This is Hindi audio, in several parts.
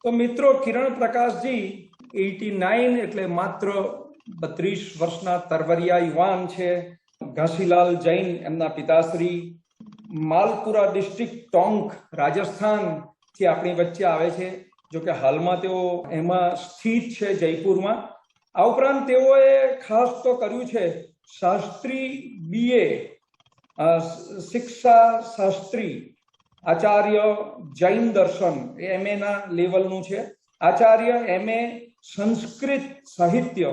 તો મિત્રો કિરણ પ્રકાશજી 89 એટલે માત્ર 32 વર્ષના તરવરિયા યુવાન છે. ઘાસીલાલ જૈન એમના પિતાશ્રી. માલપુરા ડિસ્ટ્રિક્ટ ટોંક રાજસ્થાન થી આપણી વચ્ચે આવે છે. જો કે હાલમાં તેઓ એમાં સ્થિત છે જયપુરમાં. આ ઉપરાંત તેઓએ ખાસ તો કર્યું છે શાસ્ત્રી બીએ શિક્ષા શાસ્ત્રી આચાર્ય જૈન દર્શન એમએ ના લેવલનું છે. આચાર્ય એમએ સંસ્કૃત સાહિત્ય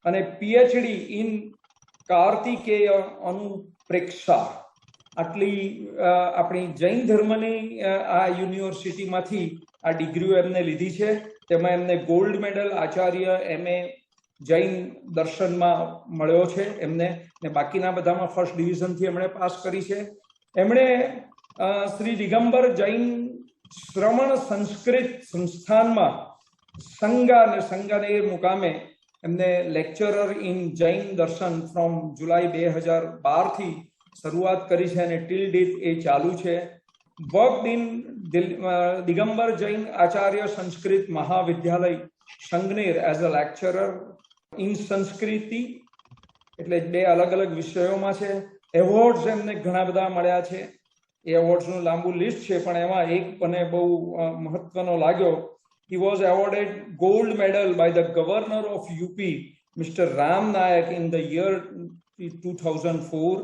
અને પીએચડી ઇન કાર્તિકેય અનુપ્રેક્ષા. આટલી આપણી જૈન ધર્મની આ યુનિવર્સિટીમાંથી આ ડિગ્રીઓ એમને લીધી છે. તેમાં એમને gold medal Acharya MA Jain દર્શનમાં મળ્યો છે એમને, ને બાકીના બધામાં ફર્સ્ટ ડિવિઝનથી એમણે પાસ કરી છે. એમણે શ્રી દિગંબર જૈન શ્રવણ સંસ્કૃત સંસ્થાનમાં સંગાનેર મુકામે એમને લેક્ચરર ઇન જૈન દર્શન ફ્રોમ જુલાઈ 2012 થી શરૂઆત કરી છે અને ટીલ ડેટ એ ચાલુ છે. Worked in Digambar Jain Acharya Sanskrit Mahavidyalaya Sanganer as a lecturer in Sanskriti, એટલે બે અલગ અલગ વિષયોમાં છે. એવોર્ડ્સ એમને ઘણા બધા મળ્યા છે. એ એવોર્ડ્સનું લાંબુ લિસ્ટ છે, પણ એમાં એક મને બહુ મહત્વનો લાગ્યો. He was awarded gold medal by the governor of UP, Mr. Ram Nayak, in the year 2004.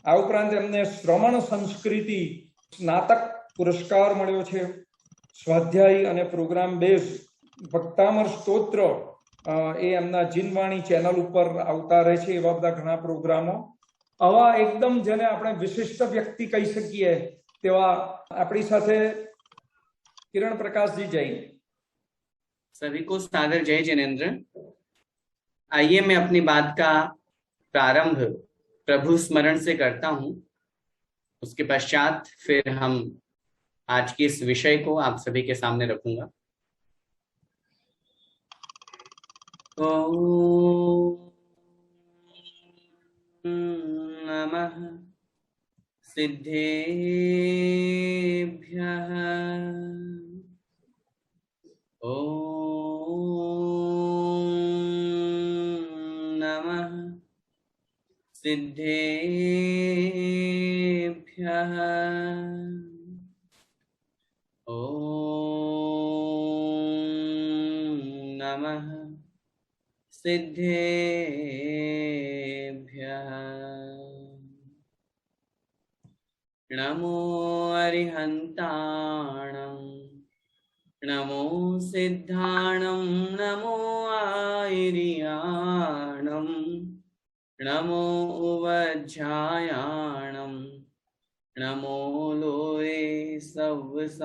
આ ઉપરાંત એમને શ્રવણ સંસ્કૃતિ સ્નાતક પુરસ્કાર મળ્યો છે. સ્વાધ્યાય અને પ્રોગ્રામ બેઝ ભક્તામર સ્તોત્ર એ એમના જીનવાણી ચેનલ ઉપર આવતા રહે છે. એવા બધા ઘણા પ્રોગ્રામો. આવા એકદમ જેને આપણે વિશિષ્ટ વ્યક્તિ કહી શકીએ તેવા આપણી સાથે किरण प्रकाश जी जैन. सभी को सादर जय जिनेंद्र। आइए मैं अपनी बात का प्रारंभ प्रभु स्मरण से करता हूं, उसके पश्चात फिर हम आज के इस विषय को आप सभी के सामने रखूंगा। ओम नमः सिद्धेभ्यः। ओम नमः सिद्धेभ्यः। ओम नमः सिद्धेभ्यः। नमो अरिहन्ताणं, नमो सिद्धाणं, नमो आयर्याणं, नमो उवज्झायाणं, नमो लोये सव्वसाहूणं।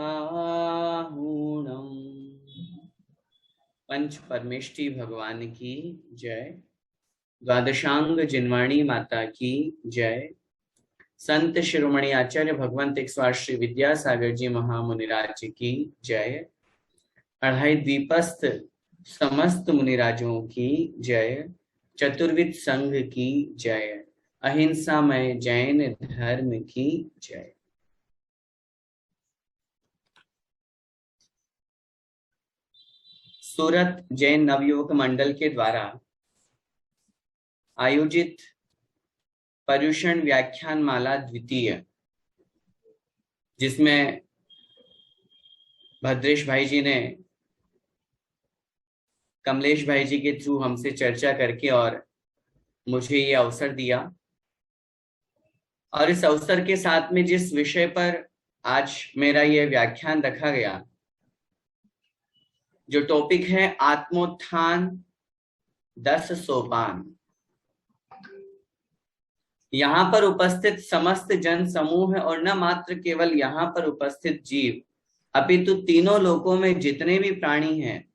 पंच परमेष्टि भगवान की जय। द्वादशांग जिनवाणी माता की जय। संत शिरोमणि आचार्य भगवंत 108 श्री विद्यासागर जी महामुनिराज की जय। अढ़ाई द्वीपस्थ समस्त मुनिराजों की जय। चतुर्विद संघ की जय। अहिंसामय जैन धर्म की जय। सूरत जैन नवयुवक मंडल के द्वारा आयोजित पर्युषण व्याख्यान माला द्वितीय, जिसमें भद्रेश भाई जी ने कमलेश भाई जी के थ्रू हमसे चर्चा करके और मुझे ये अवसर दिया, और इस अवसर के साथ में जिस विषय पर आज मेरा ये व्याख्यान रखा गया, जो टॉपिक है आत्मोत्थान 10 सोपान। यहाँ पर उपस्थित समस्त जन समूह और न मात्र केवल यहाँ पर उपस्थित जीव, अपितु तीनों लोकों में जितने भी प्राणी हैं।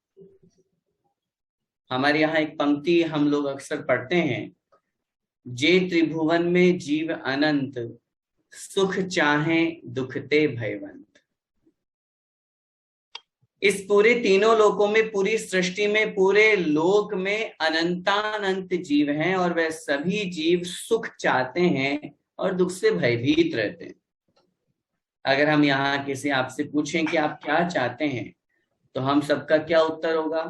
हमारे यहाँ एक पंक्ति हम लोग अक्सर पढ़ते हैं, जे त्रिभुवन में जीव अनंत, सुख चाहे दुखते भयवंत। इस पूरे तीनों लोकों में, पूरी सृष्टि में, पूरे लोक में अनंतानंत जीव हैं, और वह सभी जीव सुख चाहते हैं और दुख से भयभीत रहते हैं। अगर हम यहाँ किसी आपसे पूछें कि आप क्या चाहते हैं, तो हम सबका क्या उत्तर होगा?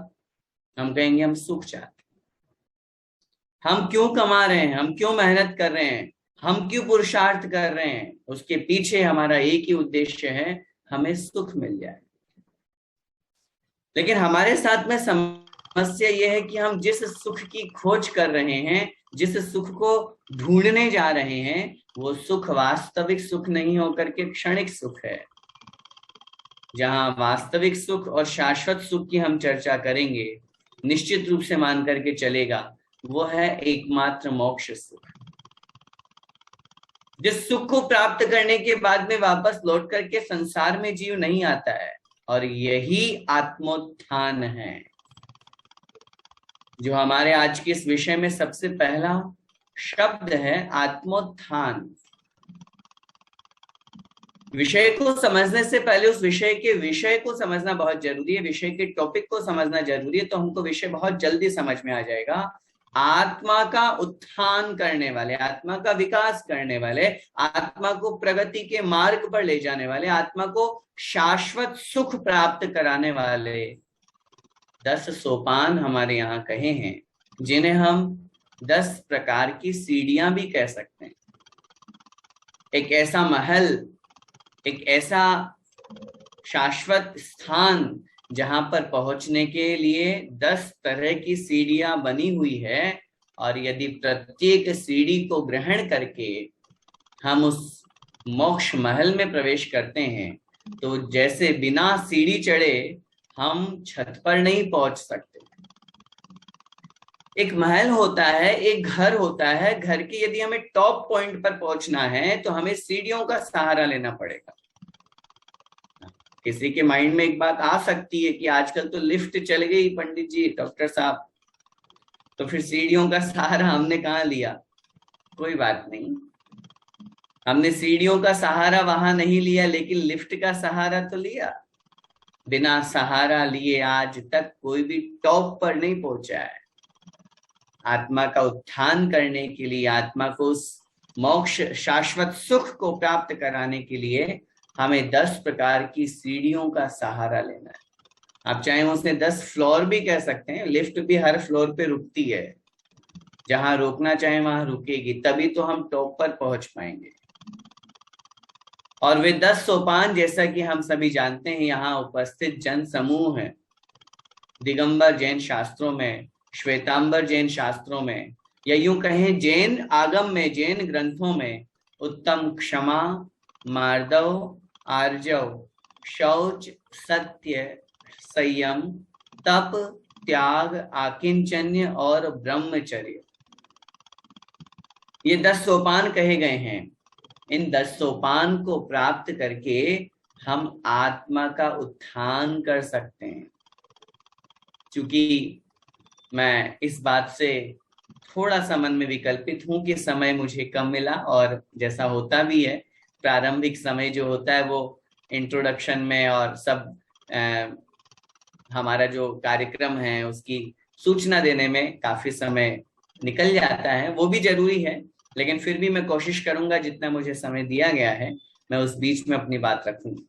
हम कहेंगे हम सुख चाहते हैं। हम क्यों कमा रहे हैं, हम क्यों मेहनत कर रहे हैं, हम क्यों पुरुषार्थ कर रहे हैं? उसके पीछे हमारा एक ही उद्देश्य है, हमें सुख मिल जाए। लेकिन हमारे साथ में समस्या यह है कि हम जिस सुख की खोज कर रहे हैं, जिस सुख को ढूंढने जा रहे हैं, वो सुख वास्तविक सुख नहीं होकर के क्षणिक सुख है। जहां वास्तविक सुख और शाश्वत सुख की हम चर्चा करेंगे, निश्चित रूप से मान करके चलेगा, वो है एकमात्र मोक्ष सुख। जिस सुख को प्राप्त करने के बाद में वापस लौट करके संसार में जीव नहीं आता है, और यही आत्मोत्थान है, जो हमारे आज के इस विषय में सबसे पहला शब्द है, आत्मोत्थान। विषय को समझने से पहले उस विषय के विषय को समझना बहुत जरूरी है, विषय के टॉपिक को समझना जरूरी है, तो हमको विषय बहुत जल्दी समझ में आ जाएगा। आत्मा का उत्थान करने वाले, आत्मा का विकास करने वाले, आत्मा को प्रगति के मार्ग पर ले जाने वाले, आत्मा को शाश्वत सुख प्राप्त कराने वाले 10 सोपान हमारे यहाँ कहे हैं, जिन्हें हम 10 प्रकार की सीढ़ियां भी कह सकते हैं। एक ऐसा महल, एक ऐसा शाश्वत स्थान जहां पर पहुंचने के लिए 10 तरह की सीढ़ियां बनी हुई है, और यदि प्रत्येक सीढ़ी को ग्रहण करके हम उस मोक्ष महल में प्रवेश करते हैं, तो जैसे बिना सीढ़ी चढ़े हम छत पर नहीं पहुंच सकते। एक महल होता है, एक घर होता है, घर के यदि हमें टॉप पॉइंट पर पहुंचना है तो हमें सीढ़ियों का सहारा लेना पड़ेगा। किसी के माइंड में एक बात आ सकती है कि आजकल तो लिफ्ट चल गई पंडित जी, डॉक्टर साहब, तो फिर सीढ़ियों का सहारा हमने कहाँ लिया? कोई बात नहीं, हमने सीढ़ियों का सहारा वहां नहीं लिया, लेकिन लिफ्ट का सहारा तो लिया। बिना सहारा लिए आज तक कोई भी टॉप पर नहीं पहुंचा है। आत्मा का उत्थान करने के लिए, आत्मा को उस मोक्ष शाश्वत सुख को प्राप्त कराने के लिए हमें 10 प्रकार की सीढ़ियों का सहारा लेना है। आप चाहे उसने 10 फ्लोर भी कह सकते हैं, लिफ्ट भी हर फ्लोर पे रुकती है, जहां रोकना चाहे वहां रुकेगी, तभी तो हम टॉप पर पहुंच पाएंगे। और वे 10 सोपान, जैसा कि हम सभी जानते हैं, यहाँ उपस्थित जन समूह है, दिगंबर जैन शास्त्रों में, श्वेतांबर जैन शास्त्रों में, या यूं कहें जैन आगम में, जैन ग्रंथों में उत्तम क्षमा, मार्दव, आर्जव, शौच, सत्य, संयम, तप, त्याग, आकिंचन्य और ब्रह्मचर्य, ये 10 सोपान कहे गए हैं। इन 10 सोपान को प्राप्त करके हम आत्मा का उत्थान कर सकते हैं। क्योंकि मैं इस बात से थोड़ा सा मन में विकल्पित हूं कि समय मुझे कम मिला, और जैसा होता भी है, प्रारंभिक समय जो होता है वो इंट्रोडक्शन में और सब हमारा जो कार्यक्रम है उसकी सूचना देने में काफी समय निकल जाता है, वो भी जरूरी है, लेकिन फिर भी मैं कोशिश करूंगा जितना मुझे समय दिया गया है मैं उस बीच में अपनी बात रखूंगा।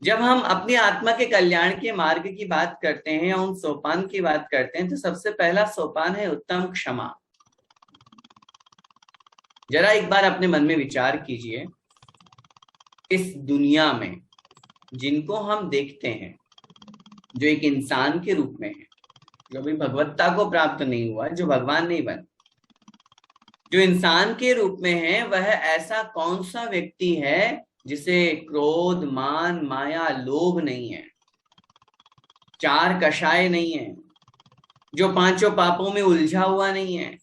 जब हम अपनी आत्मा के कल्याण के मार्ग की बात करते हैं या उन सोपान की बात करते हैं, तो सबसे पहला सोपान है उत्तम क्षमा। जरा एक बार अपने मन में विचार कीजिए, इस दुनिया में जिनको हम देखते हैं, जो एक इंसान के रूप में है, जो अभी भगवत्ता को प्राप्त नहीं हुआ, जो भगवान नहीं बन, जो इंसान के रूप में है, वह ऐसा कौन सा व्यक्ति है जिसे क्रोध, मान, माया, लोभ नहीं है, 4 कषाय नहीं है, जो 5 पापों में उलझा हुआ नहीं है,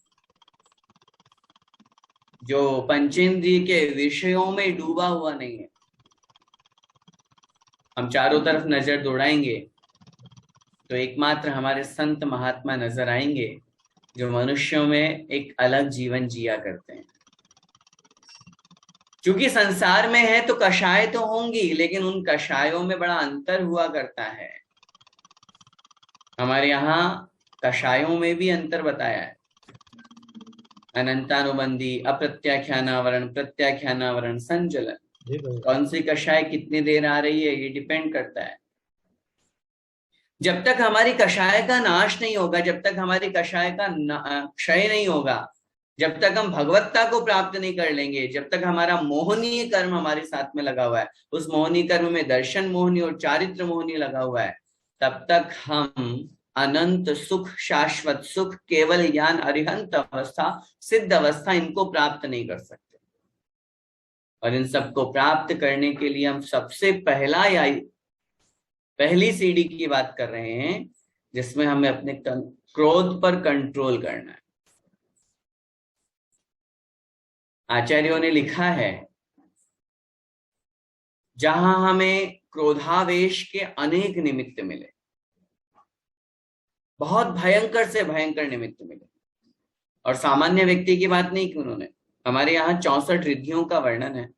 जो पंचेंद्रिय के विषयों में डूबा हुआ नहीं है। हम चारों तरफ नजर दौड़ाएंगे तो एकमात्र हमारे संत महात्मा नजर आएंगे, जो मनुष्यों में एक अलग जीवन जिया करते हैं। क्योंकि संसार में है तो कषाय तो होंगी, लेकिन उन कषायों में बड़ा अंतर हुआ करता है। हमारे यहाँ कषायों में भी अंतर बताया है, अनंतानुबंधी, अप्रत्याख्यानावरण, प्रत्याख्यानावरण, संजलन। कौन सी कषाय कितनी देर आ रही है ये डिपेंड करता है। जब तक हमारी कषाय का नाश नहीं होगा, जब तक हमारी कषाय का क्षय नहीं होगा, जब तक हम भगवत्ता को प्राप्त नहीं कर लेंगे, जब तक हमारा मोहनीय कर्म हमारे साथ में लगा हुआ है, उस मोहनीय कर्म में दर्शन मोहनी और चारित्र मोहनी लगा हुआ है, तब तक हम अनंत सुख, शाश्वत सुख, केवल ज्ञान, अरिहंत अवस्था, सिद्ध अवस्था, इनको प्राप्त नहीं कर सकते। और इन सबको प्राप्त करने के लिए हम सबसे पहली सीढ़ी की बात कर रहे हैं, जिसमें हमें अपने क्रोध पर कंट्रोल करना है। आचार्यों ने लिखा है, जहां हमें क्रोधावेश के अनेक निमित्त मिले, बहुत भयंकर से भयंकर निमित्त मिले, और सामान्य व्यक्ति की बात नहीं की उन्होंने, हमारे यहाँ 64 रिद्धियों का वर्णन है,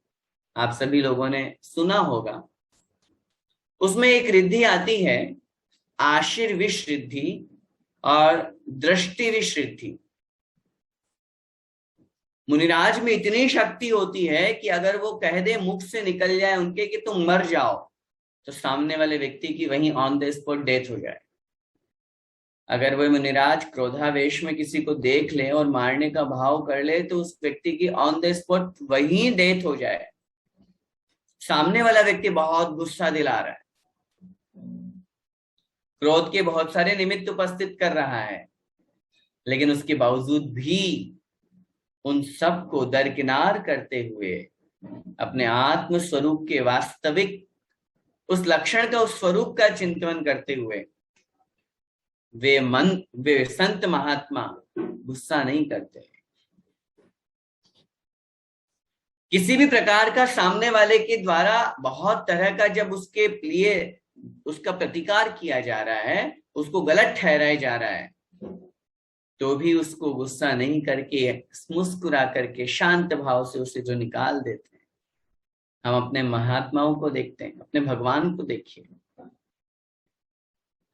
आप सभी लोगों ने सुना होगा। उसमें एक रिद्धि आती है आशीर्विश रिद्धि और दृष्टिविश रिद्धि। मुनिराज में इतनी शक्ति होती है कि अगर वो कह दे, मुख से निकल जाए उनके कि तुम मर जाओ, तो सामने वाले व्यक्ति की वहीं ऑन द स्पॉट डेथ हो जाए। अगर वो मुनिराज क्रोधावेश में किसी को देख ले और मारने का भाव कर ले, तो उस व्यक्ति की ऑन द स्पॉट वहीं डेथ हो जाए। सामने वाला व्यक्ति बहुत गुस्सा दिला रहा है, क्रोध के बहुत सारे निमित्त उपस्थित कर रहा है, लेकिन उसके बावजूद भी उन सब को दरकिनार करते हुए अपने आत्म स्वरूप के वास्तविक उस लक्षण का, उस स्वरूप का चिंतन करते हुए वे संत महात्मा गुस्सा नहीं करते। किसी भी प्रकार का सामने वाले के द्वारा बहुत तरह का जब उसके लिए उसका प्रतिकार किया जा रहा है, उसको गलत ठहराया जा रहा है, तो भी उसको गुस्सा नहीं करके, मुस्कुरा करके, शांत भाव से उसे जो निकाल देते हैं। हम अपने महात्माओं को देखते हैं, अपने भगवान को देखिए।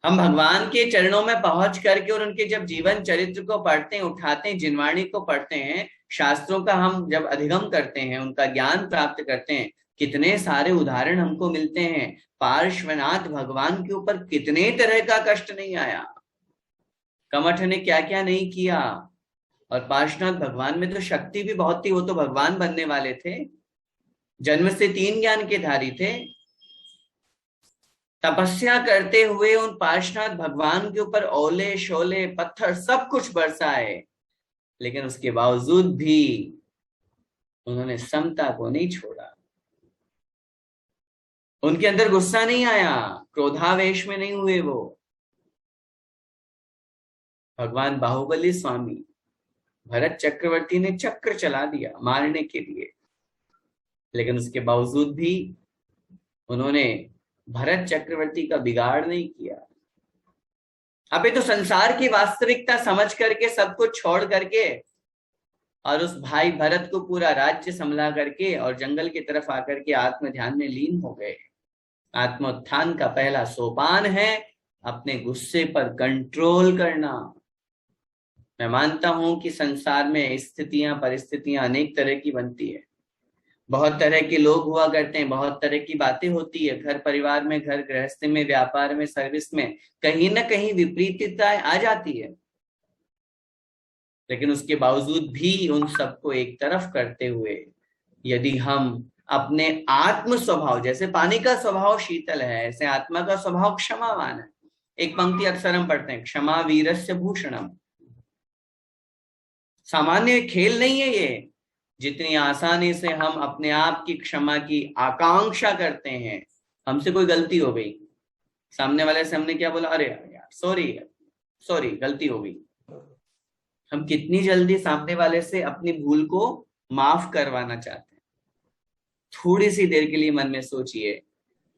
हम भगवान के चरणों में पहुंच करके और उनके जब जीवन चरित्र को पढ़ते हैं, उठाते हैं, जिनवाणी को पढ़ते हैं, शास्त्रों का हम जब अधिगम करते हैं, उनका ज्ञान प्राप्त करते हैं, कितने सारे उदाहरण हमको मिलते हैं। पार्श्वनाथ भगवान के ऊपर कितने तरह का कष्ट नहीं आया, कमठ ने क्या क्या नहीं किया। और पार्श्वनाथ भगवान में तो शक्ति भी बहुत थी, वो तो भगवान बनने वाले थे, जन्म से 3 ज्ञान के धारी थे। तपस्या करते हुए उन पार्श्वनाथ भगवान के ऊपर ओले शोले पत्थर सब कुछ बरसाए, लेकिन उसके बावजूद भी उन्होंने समता को नहीं छोड़ा। उनके अंदर गुस्सा नहीं आया, क्रोधावेश में नहीं हुए वो। भगवान बाहुबली स्वामी भरत चक्रवर्ती ने चक्र चला दिया मारने के लिए, लेकिन उसके बावजूद भी उन्होंने भरत चक्रवर्ती का बिगाड़ नहीं किया। अबे तो संसार की वास्तविकता समझ करके, सब कुछ छोड़ करके, और उस भाई भरत को पूरा राज्य संभला करके और जंगल की तरफ आकर के आत्म ध्यान में लीन हो गए। आत्मोत्थान का पहला सोपान है अपने गुस्से पर कंट्रोल करना। मैं मानता हूं कि संसार में स्थितियां, परिस्थितियां अनेक तरह की बनती है, बहुत तरह के लोग हुआ करते हैं, बहुत तरह की बातें होती है, घर परिवार में, घर गृहस्थी में, व्यापार में, सर्विस में, कहीं ना कहीं विपरीतताएं आ जाती है। लेकिन उसके बावजूद भी उन सबको एक तरफ करते हुए यदि हम अपने आत्म स्वभाव, जैसे पानी का स्वभाव शीतल है, ऐसे आत्मा का स्वभाव क्षमावान है। एक पंक्ति अक्सर हम पढ़ते हैं, क्षमा वीरस्य भूषणम। सामान्य खेल नहीं है ये, जितनी आसानी से हम अपने आप की क्षमा की आकांक्षा करते हैं। हमसे कोई गलती हो गई, सामने वाले से हमने क्या बोला, अरे यार सॉरी गलती हो गई, हम कितनी जल्दी सामने वाले से अपनी भूल को माफ करवाना चाहते हैं। थोड़ी सी देर के लिए मन में सोचिए,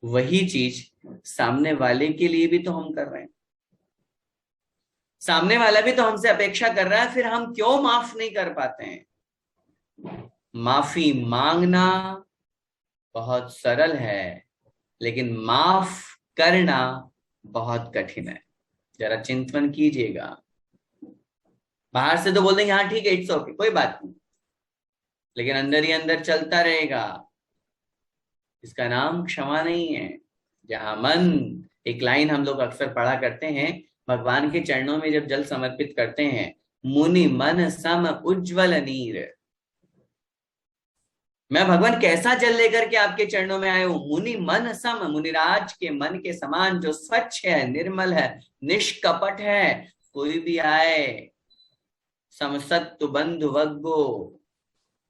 वही चीज सामने वाले के लिए भी तो हम कर रहे हैं, सामने वाला भी तो हमसे अपेक्षा कर रहा है, फिर हम क्यों माफ नहीं कर पाते हैं। माफी मांगना बहुत सरल है, लेकिन माफ करना बहुत कठिन है। जरा चिंतन कीजिएगा। बाहर से तो बोल देंगे हाँ ठीक है, इट्स ओके, कोई बात नहीं, लेकिन अंदर ही अंदर चलता रहेगा। इसका नाम क्षमा नहीं है। जहां मन एक लाइन हम लोग अक्सर पढ़ा करते हैं, भगवान के चरणों में जब जल समर्पित करते हैं, मुनि मन सम उज्ज्वल नीर। मैं भगवान कैसा जल लेकर के आपके चरणों में आया हूं? मुनि मन सम, मुनिराज के मन के समान, जो स्वच्छ है, निर्मल है, निष्कपट है। कोई भी आए, समसत्तु बंधु वग्गो,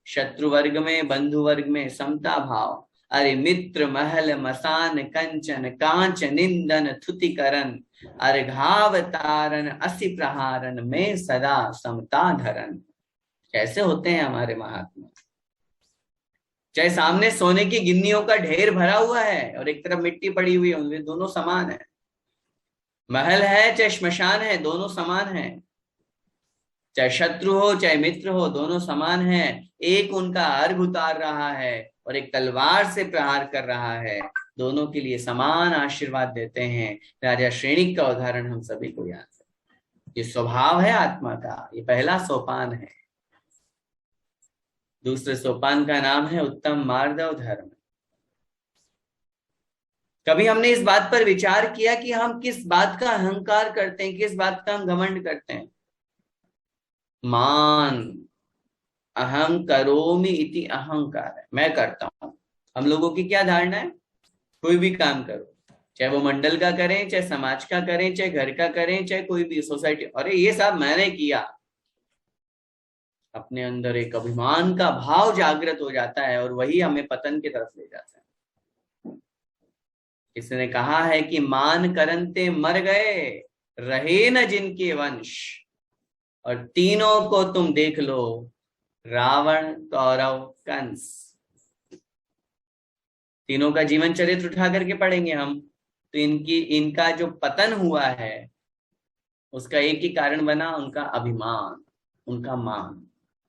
शत्रु वर्ग में बंधु वर्ग में समता भाव। अरे मित्र महल मसान कंचन, कांच निंदन थुति करन, अरे घाव तारन असि प्रहारन, में सदा समता धरन। कैसे होते हैं हमारे महात्मा? चाहे सामने सोने की गिन्नियों का ढेर भरा हुआ है और एक तरफ मिट्टी पड़ी हुई है, उनमें दोनों समान है। महल है चाहे श्मशान है, दोनों समान है। चाहे शत्रु हो चाहे मित्र हो, दोनों समान है। एक उनका अर्घ उतार रहा है और एक तलवार से प्रहार कर रहा है। दोनों के लिए समान आशीर्वाद देते हैं। राजा श्रेणिक का उदाहरण हम सभी को याद है। ये स्वभाव है आत्मा का, ये पहला सोपान है। दूसरे सोपान का नाम है उत्तम मार्दव धर्म। कभी हमने इस बात पर विचार किया कि हम किस बात का अहंकार करते हैं, किस बात का हम घमंड करते हैं? मान, अहं करोमि इति अहंकार है, मैं करता हूं। हम लोगों की क्या धारणा है? कोई भी काम करो, चाहे वो मंडल का करें, चाहे समाज का करें, चाहे घर का करें, चाहे कोई भी सोसाइटी, अरे ये सब मैंने किया। अपने अंदर एक अभिमान का भाव जागृत हो जाता है और वही हमें पतन की तरफ ले जाता है। किसी ने कहा है कि मान करनते मर गए, रहे न जिनके वंश, और तीनों को तुम देख लो, रावण कौरव कंस। तीनों का जीवन चरित्र उठा करके पढ़ेंगे हम, तो इनका जो पतन हुआ है उसका एक ही कारण बना, उनका अभिमान, उनका मान,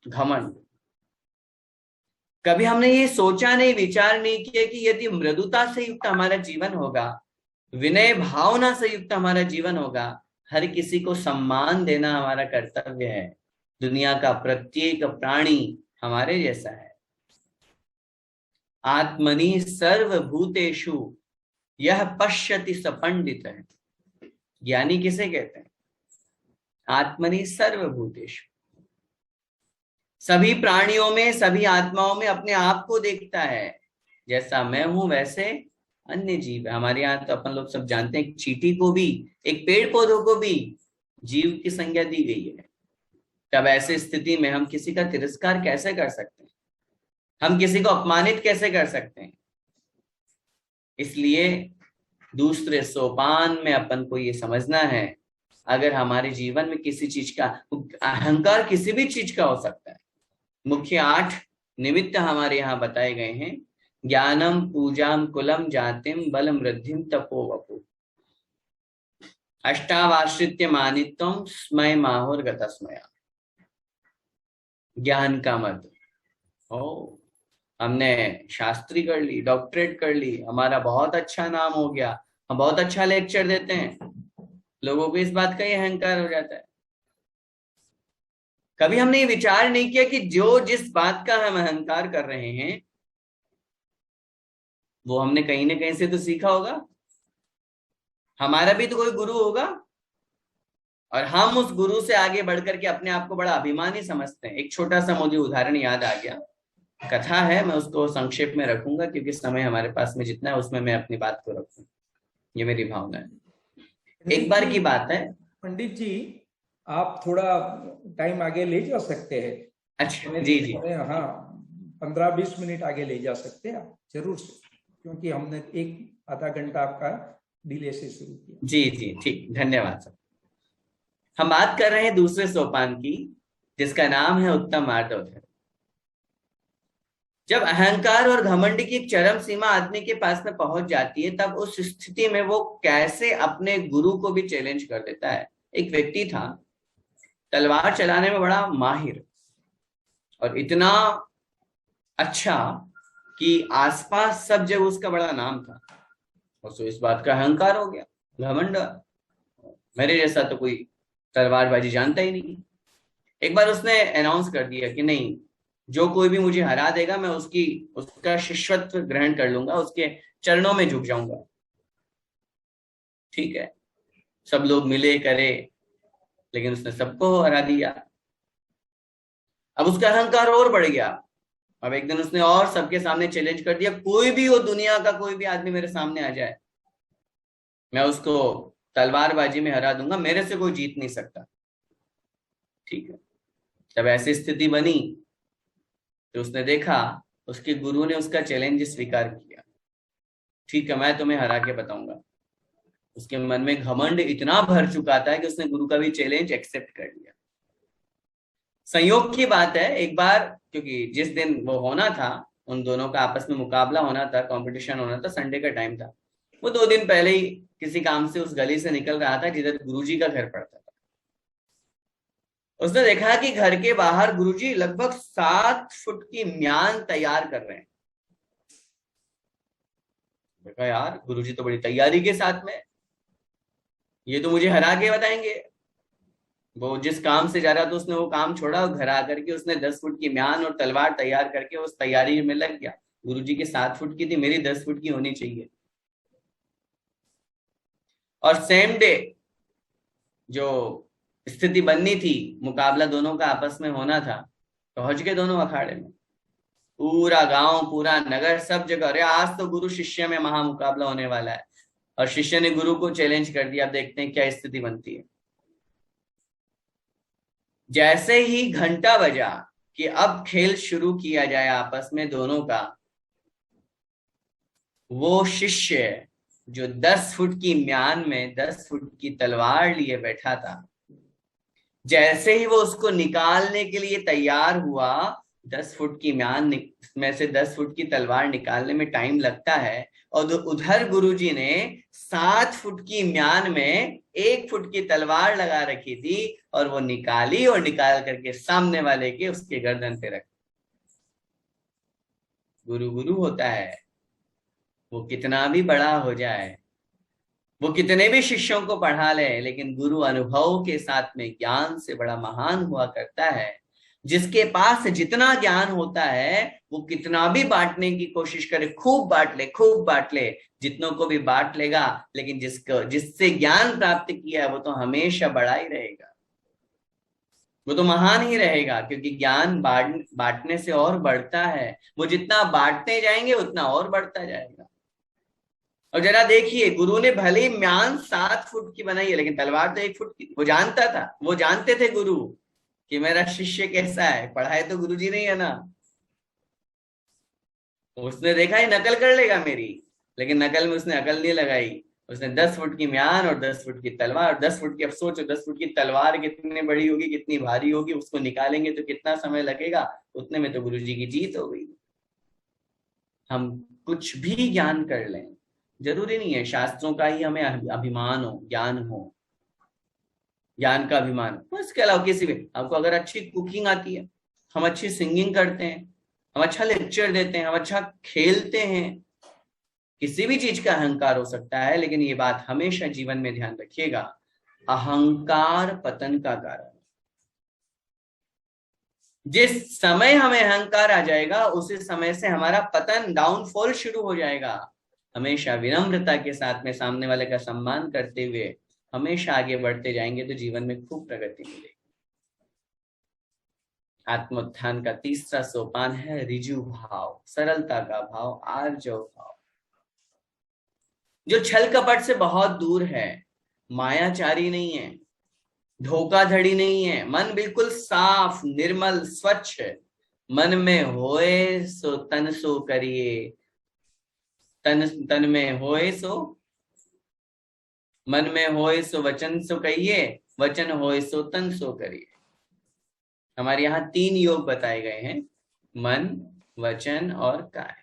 घमंड। कभी हमने ये सोचा नहीं, विचार नहीं किया कि यदि मृदुता से युक्त हमारा जीवन होगा, विनय भावना से युक्त हमारा जीवन होगा, हर किसी को सम्मान देना हमारा कर्तव्य है। दुनिया का प्रत्येक प्राणी हमारे जैसा है। आत्मनि सर्वभूतेषु यह पश्यति स पंडित है। ज्ञानी किसे कहते हैं? आत्मनि सर्वभूतेषु, सभी प्राणियों में, सभी आत्माओं में अपने आप को देखता है। जैसा मैं हूं वैसे अन्य जीव है। हमारे यहाँ तो अपन लोग सब जानते हैं, चींटी को भी, एक पेड़ पौधों को भी जीव की संज्ञा दी गई है। तब ऐसे स्थिति में हम किसी का तिरस्कार कैसे कर सकते हैं? हम किसी को अपमानित कैसे कर सकते हैं? इसलिए दूसरे सोपान में अपन को ये समझना है, अगर हमारे जीवन में किसी चीज का अहंकार, किसी भी चीज का हो सकता है। मुख्य 8 निमित्त हमारे यहाँ बताए गए हैं। ज्ञानम पूजाम कुलम जातिम बलम वृद्धिम तपो वपु, अष्टावाश्रित्य मानित्वम स्मय माहुर गतस्मया। ज्ञान का मत, हमने शास्त्री कर ली, डॉक्टरेट कर ली, हमारा बहुत अच्छा नाम हो गया, हम बहुत अच्छा लेक्चर देते हैं, लोगों को इस बात का ही अहंकार हो जाता है। कभी हमने ये विचार नहीं किया कि जो जिस बात का हम अहंकार कर रहे हैं वो हमने कहीं ना कहीं से तो सीखा होगा। हमारा भी तो कोई गुरु होगा और हम उस गुरु से आगे बढ़कर के अपने आप को बड़ा अभिमानी समझते हैं। एक छोटा सा मुझे उदाहरण याद आ गया, कथा है, मैं उसको संक्षेप में रखूंगा क्योंकि समय हमारे पास में जितना है उसमें मैं अपनी बात को रखूं, ये मेरी भावना है। एक बार की बात है। पंडित जी, आप थोड़ा टाइम आगे ले जा सकते हैं? अच्छा, जी जी, हाँ, 15-20 मिनट आगे ले जा सकते हैं आप, जरूर से, क्योंकि हमने एक आधा घंटा आपका डिले से शुरू किया। जी जी, ठीक, धन्यवाद सर। हम बात कर रहे हैं दूसरे सोपान की, जिसका नाम है उत्तम मार्दव धर्म। जब अहंकार और घमंड की एक चरम सीमा आदमी के पास में पहुंच जाती है, तब उस स्थिति में वो कैसे अपने गुरु को भी चैलेंज कर देता है। एक व्यक्ति था, तलवार चलाने में बड़ा माहिर और इतना अच्छा कि आसपास सब जगह उसका बड़ा नाम था। उसको इस बात का अहंकार हो गया, घमंड, मेरे जैसा तो कोई तलवारबाजी जानता ही नहीं। एक बार उसने अनाउंस कर दिया कि नहीं, जो कोई भी मुझे हरा देगा मैं उसका शिष्यत्व ग्रहण कर लूंगा, उसके चरणों में झुक जाऊंगा। ठीक है, सब लोग मिले करे, लेकिन उसने सबको हरा दिया। अब उसका अहंकार और बढ़ गया। अब एक दिन उसने और सबके सामने चैलेंज कर दिया, कोई भी हो दुनिया का कोई भी आदमी मेरे सामने आ जाए, मैं उसको तलवारबाजी में हरा दूंगा, मेरे से कोई जीत नहीं सकता। ठीक है, जब ऐसी स्थिति बनी तो उसने देखा उसके गुरु ने उसका चैलेंज स्वीकार किया। ठीक है, मैं तुम्हें हरा के बताऊंगा। उसके मन में घमंड इतना भर चुका था कि उसने गुरु का भी चैलेंज एक्सेप्ट कर लिया। संयोग की बात है, एक बार, क्योंकि जिस दिन वो होना था, उन दोनों का आपस में मुकाबला होना था, कंपटीशन होना था, संडे का टाइम था। वो 2 दिन पहले ही किसी काम से उस गली से निकल रहा था जिधर गुरुजी का घर पड़ता था। उसने देखा कि घर के बाहर गुरुजी लगभग 7 फुट की म्यान तैयार कर रहे हैं। देखा यार, गुरुजी तो बड़ी तैयारी के साथ में, ये तो मुझे हरा के बताएंगे। वो जिस काम से जा रहा था उसने वो काम छोड़ा और घर आकर के उसने 10 फुट की म्यान और तलवार तैयार करके उस तैयारी में लग गया। गुरुजी की 7 फुट की थी, मेरी 10 फुट की होनी चाहिए। और सेम डे जो स्थिति बननी थी, मुकाबला दोनों का आपस में होना था, पहुंच गए दोनों अखाड़े में। पूरा गांव, पूरा नगर, सब जगह, अरे आज तो गुरु शिष्य में महामुकाबला होने वाला है। और शिष्य ने गुरु को चैलेंज कर दिया। अब देखते हैं क्या स्थिति बनती है। जैसे ही घंटा बजा कि अब खेल शुरू किया जाए आपस में दोनों का, वो शिष्य जो 10 फुट की म्यान में 10 फुट की तलवार लिए बैठा था, जैसे ही वो उसको निकालने के लिए तैयार हुआ, 10 फुट की म्यान में से 10 फुट की तलवार निकालने में टाइम लगता है, और उधर गुरुजी ने 7 फुट की म्यान में 1 फुट की तलवार लगा रखी थी, और वो निकाली और निकाल करके सामने वाले के उसके गर्दन पे रखी। गुरु गुरु होता है, वो कितना भी बड़ा हो जाए, वो कितने भी शिष्यों को पढ़ा ले, लेकिन गुरु अनुभव के साथ में ज्ञान से बड़ा महान हुआ करता है। जिसके पास जितना ज्ञान होता है वो कितना भी बांटने की कोशिश करे, खूब बांट ले, खूब बांट ले, जितनों को भी बांट लेगा, लेकिन जिससे ज्ञान प्राप्त किया है वो तो हमेशा बड़ा ही रहेगा, वो तो महान ही रहेगा, क्योंकि ज्ञान बांटने से और बढ़ता है। वो जितना बांटते जाएंगे उतना और बढ़ता जाएगा। और जरा देखिए, गुरु ने भले ही म्यान 7 फुट की बनाई है, लेकिन तलवार तो 1 फुट की। वो जानता था, वो जानते थे गुरु कि मेरा शिष्य कैसा है, पढ़ाए तो गुरुजी नहीं है ना। उसने देखा ही नकल कर लेगा मेरी, लेकिन नकल में उसने अकल नहीं लगाई। उसने 10 फुट की म्यान और 10 फुट की तलवार, 10 फुट की, अब सोचो 10 फुट की तलवार कितनी बड़ी होगी, कितनी भारी होगी, उसको निकालेंगे तो कितना समय लगेगा, उतने में तो गुरुजी की जीत हो गई। हम कुछ भी ज्ञान कर लें, जरूरी नहीं है शास्त्रों का ही हमें अभिमान हो, ज्ञान हो, ज्ञान का अभिमान हो। इसके अलावा किसी भी, आपको अगर अच्छी कुकिंग आती है, हम अच्छी सिंगिंग करते हैं, हम अच्छा लेक्चर देते हैं, हम अच्छा खेलते हैं, किसी भी चीज का अहंकार हो सकता है, लेकिन ये बात हमेशा जीवन में ध्यान रखिएगा, अहंकार पतन का कारण। जिस समय हमें अहंकार आ जाएगा उसी समय से हमारा पतन, डाउनफॉल शुरू हो जाएगा। हमेशा विनम्रता के साथ में सामने वाले का सम्मान करते हुए हमेशा आगे बढ़ते जाएंगे तो जीवन में खूब प्रगति मिलेगी। आत्मोत्थान का तीसरा सोपान है रिजु भाव, सरलता का भाव, आर्जव भाव, जो छल कपट से बहुत दूर है, मायाचारी नहीं है, धोखाधड़ी नहीं है, मन बिल्कुल साफ, निर्मल, स्वच्छ है। मन में होए सो तन सो करिए, तन में होए सो, मन में होए सो वचन सो कहिए, वचन होए सो तन सो करिए। हमारे यहाँ 3 योग बताए गए हैं, मन, वचन और काय।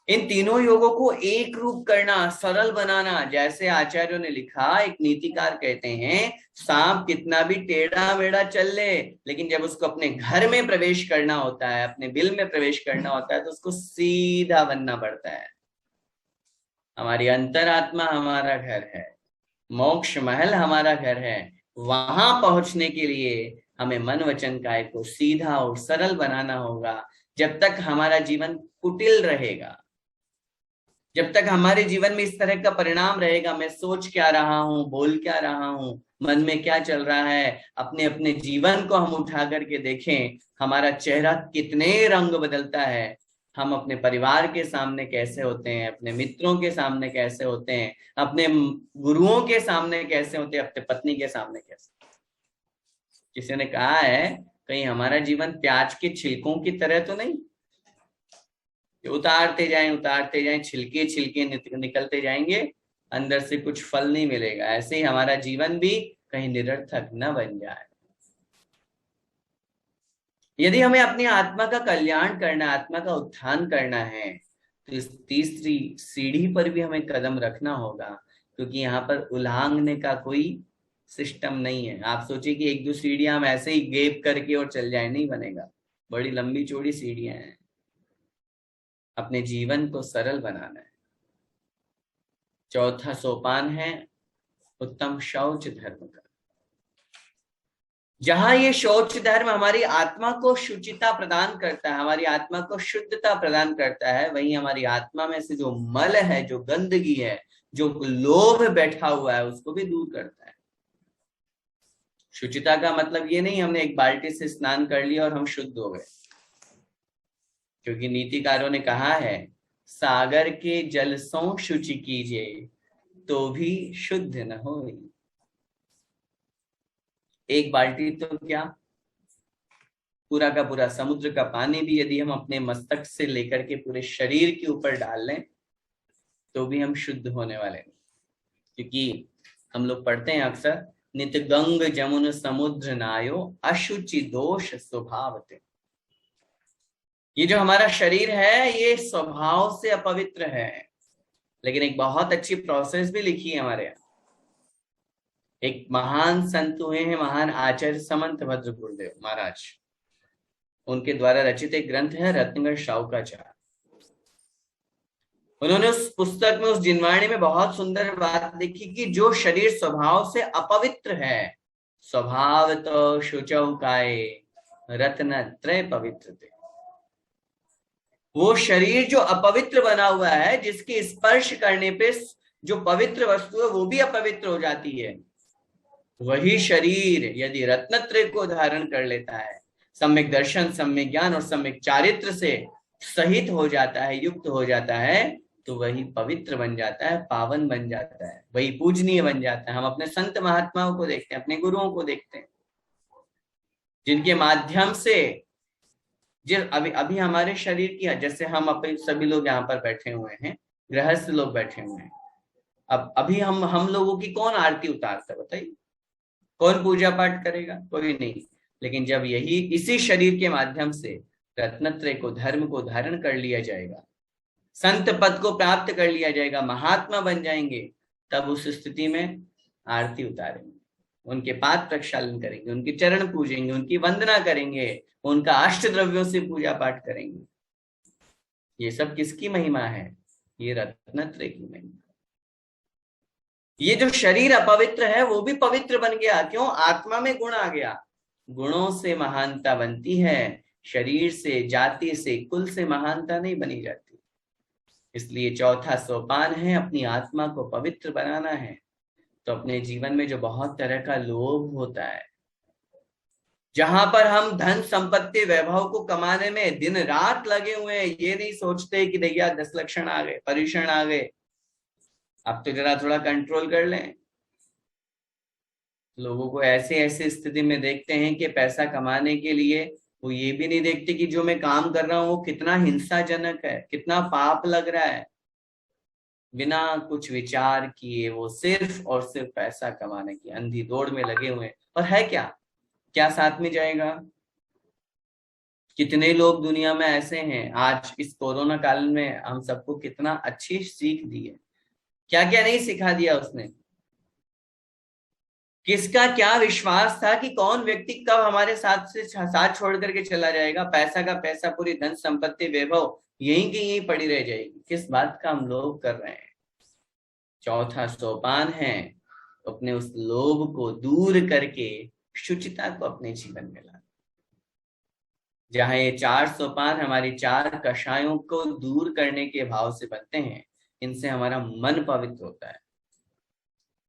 इन तीनों योगों को एक रूप करना, सरल बनाना, जैसे आचार्यों ने लिखा, एक नीतिकार कहते हैं, सांप कितना भी टेढ़ा मेढ़ा चल ले, लेकिन जब उसको अपने घर में प्रवेश करना होता है, अपने बिल में प्रवेश करना होता है, तो उसको सीधा बनना पड़ता है। हमारी अंतरात्मा हमारा घर है, मोक्ष महल हमारा घर है। वहां पहुंचने के लिए हमें मन वचन काय को सीधा और सरल बनाना होगा। जब तक हमारा जीवन कुटिल रहेगा, जब तक हमारे जीवन में इस तरह का परिणाम रहेगा, मैं सोच क्या रहा हूँ, बोल क्या रहा हूँ, मन में क्या चल रहा है, अपने अपने जीवन को हम उठा करके देखें, हमारा चेहरा कितने रंग बदलता है, हम अपने परिवार के सामने कैसे होते हैं, अपने मित्रों के सामने कैसे होते हैं, अपने गुरुओं के सामने कैसे होते हैं, अपने पत्नी के सामने कैसे। किसी ने कहा है कहीं हमारा जीवन प्याज के छिलकों की तरह तो नहीं, उतारते जाएं छिलके छिलके निकलते जाएंगे, अंदर से कुछ फल नहीं मिलेगा। ऐसे ही हमारा जीवन भी कहीं निरर्थक न बन जाए। यदि हमें अपनी आत्मा का कल्याण करना, आत्मा का उत्थान करना है, तो इस तीसरी सीढ़ी पर भी हमें कदम रखना होगा, क्योंकि यहाँ पर उलांघने का कोई सिस्टम नहीं है। आप सोचिए कि एक दो सीढ़ियां हम ऐसे ही गेप करके और चल जाए, नहीं बनेगा, बड़ी लंबी चौड़ी सीढ़ियां हैं। अपने जीवन को सरल बनाना है। चौथा सोपान है उत्तम शौच धर्म का। जहां ये शौच धर्म हमारी आत्मा को शुचिता प्रदान करता है, हमारी आत्मा को शुद्धता प्रदान करता है, वहीं हमारी आत्मा में से जो मल है, जो गंदगी है, जो लोभ बैठा हुआ है, उसको भी दूर करता है। शुचिता का मतलब ये नहीं हमने एक बाल्टी से स्नान कर लिया और हम शुद्ध हो गए, क्योंकि नीतिकारों ने कहा है सागर के जल सो शुचि कीजिए तो भी शुद्ध न हो। एक बाल्टी तो क्या, पूरा का पूरा समुद्र का पानी भी यदि हम अपने मस्तक से लेकर के पूरे शरीर के ऊपर डाल लें तो भी हम शुद्ध होने वाले नहीं। क्योंकि हम लोग पढ़ते हैं अक्सर, नित गंग जमुन समुद्र नायो अशुचि दोष स्वभावते। ये जो हमारा शरीर है ये स्वभाव से अपवित्र है, लेकिन एक बहुत अच्छी प्रोसेस भी लिखी है हमारे यहाँ। एक महान संत हुए हैं, महान आचार्य समंत भद्र गुरुदेव महाराज, उनके द्वारा रचित एक ग्रंथ है रत्नगर शाहुकाचार। उन्होंने उस पुस्तक में, उस जिनवाणी में बहुत सुंदर बात लिखी कि जो शरीर स्वभाव से अपवित्र है, स्वभाव तो शुचौ काय रत्न त्रय पवित्र थे। वो शरीर जो अपवित्र बना हुआ है, जिसके स्पर्श करने पे जो पवित्र वस्तु है वो भी अपवित्र हो जाती है, वही शरीर यदि रत्नत्रय को धारण कर लेता है, सम्यक दर्शन, सम्यक ज्ञान और सम्यक चारित्र से सहित हो जाता है, युक्त हो जाता है, तो वही पवित्र बन जाता है, पावन बन जाता है, वही पूजनीय बन जाता है। हम अपने संत महात्माओं को देखते हैं, अपने गुरुओं को देखते हैं, जिनके माध्यम से अभी हमारे शरीर की, जैसे हम अपने सभी लोग यहाँ पर बैठे हुए हैं, गृहस्थ लोग बैठे हुए हैं, अब अभी हम लोगों की कौन आरती उतारता है बताइए, कौन पूजा पाठ करेगा, कोई नहीं। लेकिन जब यही इसी शरीर के माध्यम से रत्नत्रय को, धर्म को धारण कर लिया जाएगा, संत पद को प्राप्त कर लिया जाएगा, महात्मा बन जाएंगे, तब उस स्थिति में आरती उतारेंगे, उनके पाद प्रक्षालन करेंगे, उनके चरण पूजेंगे, उनकी वंदना करेंगे, उनका अष्ट द्रव्यों से पूजा पाठ करेंगे। ये सब किसकी महिमा है? ये रत्नत्रय की महिमा। ये जो शरीर अपवित्र है वो भी पवित्र बन गया। क्यों? आत्मा में गुण आ गया। गुणों से महानता बनती है, शरीर से, जाति से, कुल से महानता नहीं बनी जाती। इसलिए चौथा सोपान है अपनी आत्मा को पवित्र बनाना है। तो अपने जीवन में जो बहुत तरह का लोभ होता है, जहां पर हम धन संपत्ति वैभव को कमाने में दिन रात लगे हुए हैं, ये नहीं सोचते कि भैया 10 लक्षण आ गए, परीक्षण आ गए, अब तो जरा थोड़ा कंट्रोल कर लें। लोगों को ऐसे ऐसे स्थिति में देखते हैं कि पैसा कमाने के लिए वो ये भी नहीं देखते कि जो मैं काम कर रहा हूं वो कितना हिंसाजनक है, कितना पाप लग रहा है। बिना कुछ विचार किए वो सिर्फ और सिर्फ पैसा कमाने की अंधी दौड़ में लगे हुए हैं। और है क्या क्या साथ में जाएगा? कितने लोग दुनिया में ऐसे हैं। आज इस कोरोना काल में हम सबको कितना अच्छी सीख दी है, क्या क्या नहीं सिखा दिया उसने। किसका क्या विश्वास था कि कौन व्यक्ति कब हमारे साथ छोड़ करके चला जाएगा, पैसा का पैसा, पूरी धन संपत्ति वैभव यहीं की यहीं पड़ी रह जाएगी। किस बात का हम लोभ कर रहे हैं? चौथा सोपान है अपने उस लोभ को दूर करके शुचिता को अपने जीवन में लाना। जहां ये 4 सोपान हमारी 4 कषायों को दूर करने के भाव से बनते हैं, इनसे हमारा मन पवित्र होता है।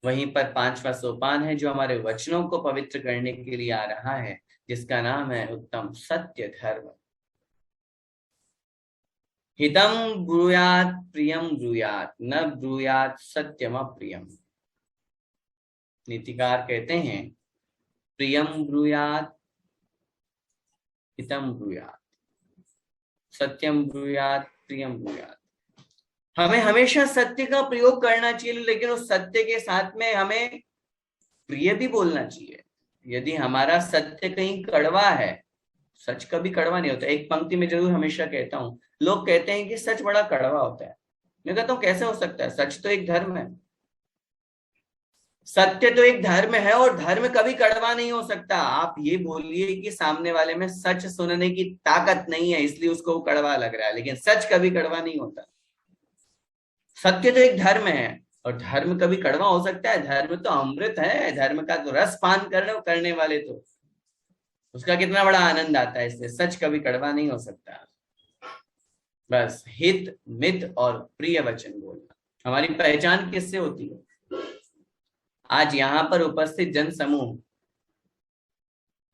वहीं पर 5वां सोपान है जो हमारे वचनों को पवित्र करने के लिए आ रहा है, जिसका नाम है उत्तम सत्य धर्म। हितम ब्रूयात प्रियम ब्रूयात न ब्रूयात सत्यम अप्रियम। नीतिकार कहते हैं प्रियम ब्रूयात, हितम ब्रूयात, सत्यम ब्रूयात, प्रियम ब्रूयात। हमें हमेशा सत्य का प्रयोग करना चाहिए, लेकिन उस सत्य के साथ में हमें प्रिय भी बोलना चाहिए। यदि हमारा सत्य कहीं कड़वा है, सच कभी कड़वा नहीं होता। एक पंक्ति में जरूर हमेशा कहता हूं, लोग कहते हैं कि सच बड़ा कड़वा होता है। मैं कहता हूं कैसे हो सकता है, सच तो एक धर्म है, सत्य तो एक धर्म है, और धर्म कभी कड़वा नहीं हो सकता। आप ये बोलिए कि सामने वाले में सच सुनने की ताकत नहीं है इसलिए उसको कड़वा लग रहा है, लेकिन सच कभी कड़वा नहीं होता। सत्य तो एक धर्म है, और धर्म कभी कड़वा हो सकता है? धर्म तो अमृत है, धर्म का तो रस पान करने वाले तो उसका कितना बड़ा आनंद आता है, इसलिए सच कभी कड़वा नहीं हो सकता। बस हित मित और प्रिय वचन बोलना। हमारी पहचान किससे होती है? आज यहाँ पर उपस्थित जन समूह,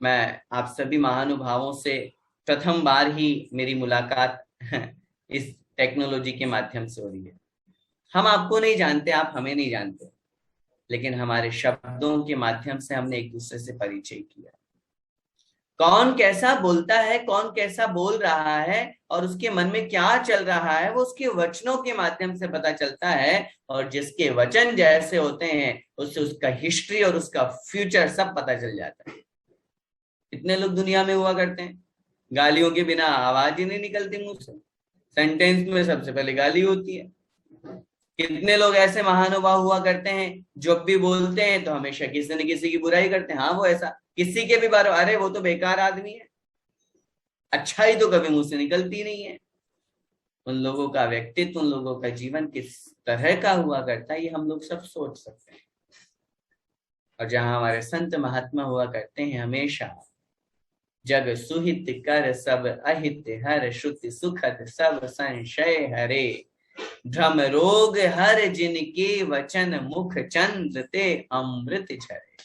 मैं आप सभी महानुभावों से प्रथम बार ही मेरी मुलाकात इस टेक्नोलॉजी के माध्यम से हो रही है। हम आपको नहीं जानते, आप हमें नहीं जानते, लेकिन हमारे शब्दों के माध्यम से हमने एक दूसरे से परिचय किया। कौन कैसा बोलता है, कौन कैसा बोल रहा है और उसके मन में क्या चल रहा है, वो उसके वचनों के माध्यम से पता चलता है। और जिसके वचन जैसे होते हैं उससे उसका हिस्ट्री और उसका फ्यूचर सब पता चल जाता है। कितने लोग दुनिया में हुआ करते हैं, गालियों के बिना आवाज ही नहीं निकलती मुंह से, सेंटेंस में सबसे पहले गाली होती है। कितने लोग ऐसे महानुभाव हुआ करते हैं जब भी बोलते हैं तो हमेशा किसी न किसी की बुराई करते हैं। हाँ, वो ऐसा किसी के भी बारे, अरे वो तो बेकार आदमी है, अच्छाई तो कभी मुंह से निकलती नहीं है। उन लोगों का व्यक्तित्व, उन लोगों का जीवन किस तरह का हुआ करता है ये हम लोग सब सोच सकते हैं। और जहां हमारे संत महात्मा हुआ करते हैं, हमेशा जग सुहित कर सब अहित हर, श्रुति सुखद सब संशय हरे, भ्रम रोग हर जिनके वचन, मुख चंद्र ते अमृत झरे।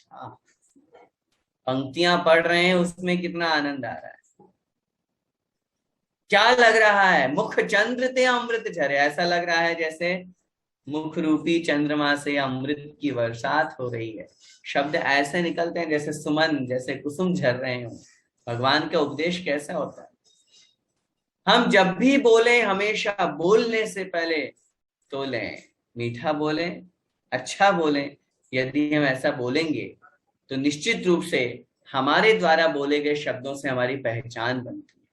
पंक्तियां पढ़ रहे हैं उसमें कितना आनंद आ रहा है। क्या लग रहा है? मुख चंद्र ते अमृत झरे। ऐसा लग रहा है जैसे मुख रूपी चंद्रमा से अमृत की बरसात हो रही है। शब्द ऐसे निकलते हैं जैसे सुमन, जैसे कुसुम झर रहे हो। भगवान का उपदेश कैसा होता है? हम जब भी बोलें, हमेशा बोलने से पहले तोलें, मीठा बोलें, अच्छा बोलें। यदि हम ऐसा बोलेंगे तो निश्चित रूप से हमारे द्वारा बोले गए शब्दों से हमारी पहचान बनती है,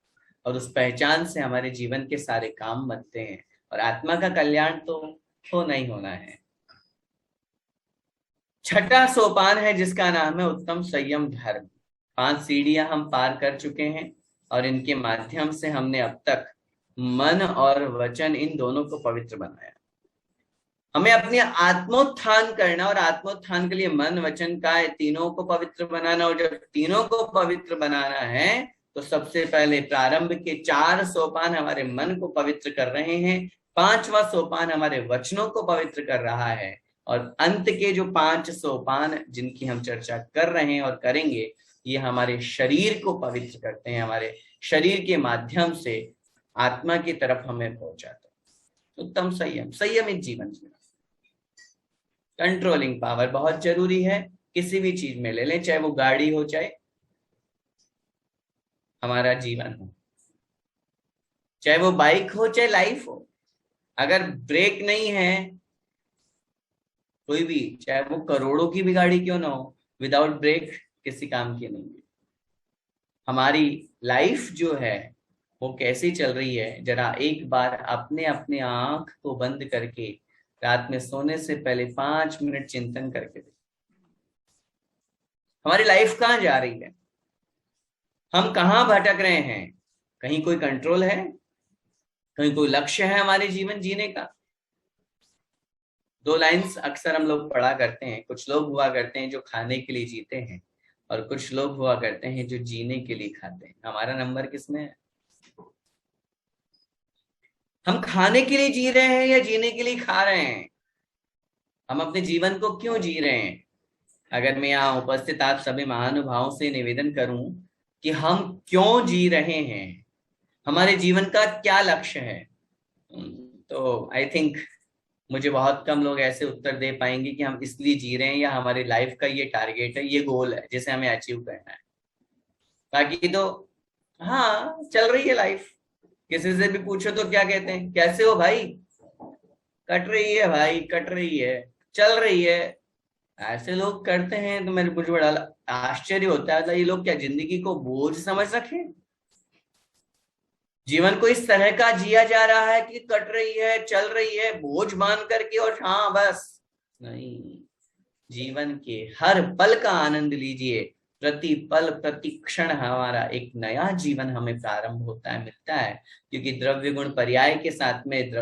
और उस पहचान से हमारे जीवन के सारे काम बनते हैं, और आत्मा का कल्याण तो होना ही होना है। छठा सोपान है जिसका नाम है उत्तम संयम धर्म। 5 सीढ़ियां हम पार कर चुके हैं, और इनके माध्यम से हमने अब तक मन और वचन इन दोनों को पवित्र बनाया। हमें अपने आत्मोत्थान करना, और आत्मोत्थान के लिए मन वचन का तीनों को पवित्र बनाना। और जब तीनों को पवित्र बनाना है तो सबसे पहले प्रारंभ के 4 सोपान हमारे मन को पवित्र कर रहे हैं, 5वां सोपान हमारे वचनों को पवित्र कर रहा है, और अंत के जो 5 सोपान जिनकी हम चर्चा कर रहे हैं और करेंगे, ये हमारे शरीर को पवित्र करते हैं, हमारे शरीर के माध्यम से आत्मा की तरफ हमें पहुंचाते हैं। उत्तम संयम, संयमित जीवन जीना। कंट्रोलिंग पावर बहुत जरूरी है। किसी भी चीज में ले लें, चाहे वो गाड़ी हो, चाहे हमारा जीवन हो, चाहे वो बाइक हो, चाहे लाइफ हो। अगर ब्रेक नहीं है कोई भी, चाहे वो करोड़ों की भी गाड़ी क्यों ना हो, विदाउट ब्रेक किसी काम की नहीं है। हमारी लाइफ जो है वो कैसी चल रही है, जरा एक बार अपने अपने आंख को बंद करके रात में सोने से पहले 5 मिनट चिंतन करके देखिए, हमारी लाइफ कहाँ जा रही है, हम कहाँ भटक रहे हैं। कहीं कोई कंट्रोल है? कहीं कोई लक्ष्य है हमारे जीवन जीने का? 2 लाइन्स अक्सर हम लोग पढ़ा करते हैं। कुछ लोग हुआ करते हैं जो खाने के लिए जीते हैं, और कुछ लोग हुआ करते हैं जो जीने के लिए खाते हैं। हमारा नंबर किसमें है? हम खाने के लिए जी रहे हैं या जीने के लिए खा रहे हैं? हम अपने जीवन को क्यों जी रहे हैं? अगर मैं यहाँ उपस्थित आप सभी महानुभावों से निवेदन करूं कि हम क्यों जी रहे हैं, हमारे जीवन का क्या लक्ष्य है, तो आई थिंक मुझे बहुत कम लोग ऐसे उत्तर दे पाएंगे कि हम इसलिए जी रहे हैं या हमारी लाइफ का ये टारगेट है, ये गोल है जिसे हमें अचीव करना है। बाकी तो हाँ, चल रही है लाइफ। किसी से भी पूछो तो क्या कहते हैं, कैसे हो भाई? कट रही है भाई, कट रही है, चल रही है। ऐसे लोग करते हैं तो मेरे मुझे बड़ा आश्चर्य होता है, ये लोग क्या जिंदगी को बोझ समझ रखे? जीवन को इस तरह का जिया जा रहा है कि कट रही है, चल रही है, बोझ मान करके, और हाँ बस। नहीं, जीवन के हर पल का आनंद लीजिए। प्रति पल प्रति क्षण हमारा एक नया जीवन हमें प्रारंभ होता है, मिलता है। क्योंकि द्रव्य गुण पर्याय के साथ में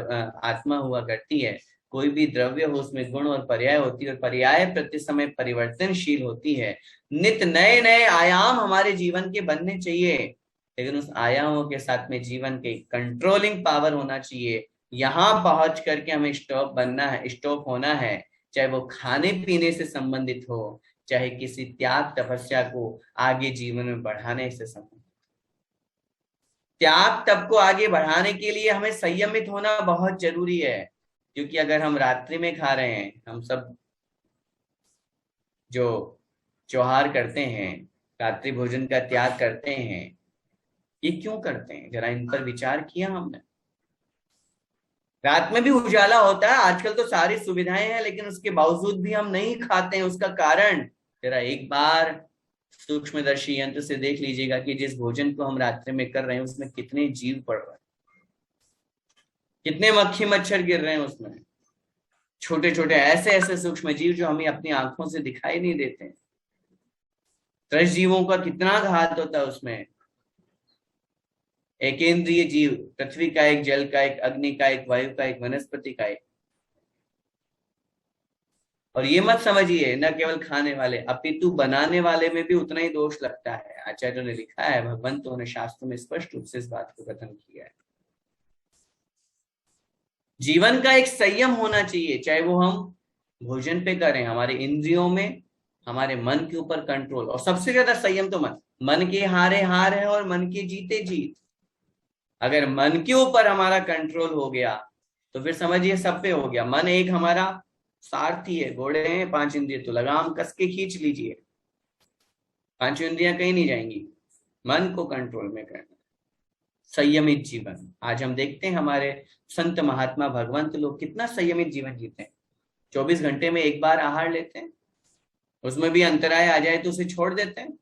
आत्मा हुआ करती है। कोई भी द्रव्य हो उसमें गुण और पर्याय होती है, और पर्याय प्रति समय परिवर्तनशील होती है। नित नए नए आयाम हमारे जीवन के बनने चाहिए, लेकिन उस आयामों के साथ में जीवन के कंट्रोलिंग पावर होना चाहिए। यहां पहुंच करके हमें स्टॉप बनना है, स्टॉप होना है। चाहे वो खाने पीने से संबंधित हो, चाहे किसी त्याग तपस्या को आगे जीवन में बढ़ाने से संबंधित। त्याग तप को आगे बढ़ाने के लिए हमें संयमित होना बहुत जरूरी है। क्योंकि अगर हम रात्रि में खा रहे हैं, हम सब जो त्योहार करते हैं, रात्रि भोजन का त्याग करते हैं, ये क्यों करते हैं? जरा इन पर विचार किया हमने? रात में भी उजाला होता है, आजकल तो सारी सुविधाएं हैं, लेकिन उसके बावजूद भी हम नहीं खाते हैं। उसका कारण जरा एक बार सूक्ष्मदर्शी यंत्र से देख लीजिएगा कि जिस भोजन को हम रात्रि में कर रहे हैं उसमें कितने जीव पड़ रहे हैं, कितने मक्खी मच्छर गिर रहे हैं उसमें, छोटे छोटे ऐसे ऐसे सूक्ष्म जीव जो हमें अपनी आंखों से दिखाई नहीं देते। त्रस जीवों का कितना घात होता है उसमें। एकेंद्रीय जीव, पृथ्वी का एक, जल का एक, अग्नि का एक, वायु का एक, वनस्पति का एक। और ये मत समझिए न केवल खाने वाले, अपितु बनाने वाले में भी उतना ही दोष लगता है। आचार्यों ने लिखा है, भगवंतों ने शास्त्रों में स्पष्ट रूप से इस बात को कथन किया है। जीवन का एक संयम होना चाहिए, चाहे वो हम भोजन पे करें, हमारे इंद्रियों में, हमारे मन के ऊपर कंट्रोल। और सबसे ज्यादा संयम तो मन के हारे हार है और मन के जीते जीत। अगर मन के ऊपर हमारा कंट्रोल हो गया तो फिर समझिए सब पे हो गया। मन एक हमारा सारथी है, घोड़े हैं 5 इंद्रिय, तो लगाम कस के खींच लीजिए, 5 इंद्रियां कहीं नहीं जाएंगी। मन को कंट्रोल में करना, संयमित जीवन। आज हम देखते हैं हमारे संत महात्मा भगवंत लोग कितना संयमित जीवन जीते हैं। 24 घंटे में एक बार आहार लेते हैं, उसमें भी अंतराय आ जाए तो उसे छोड़ देते हैं।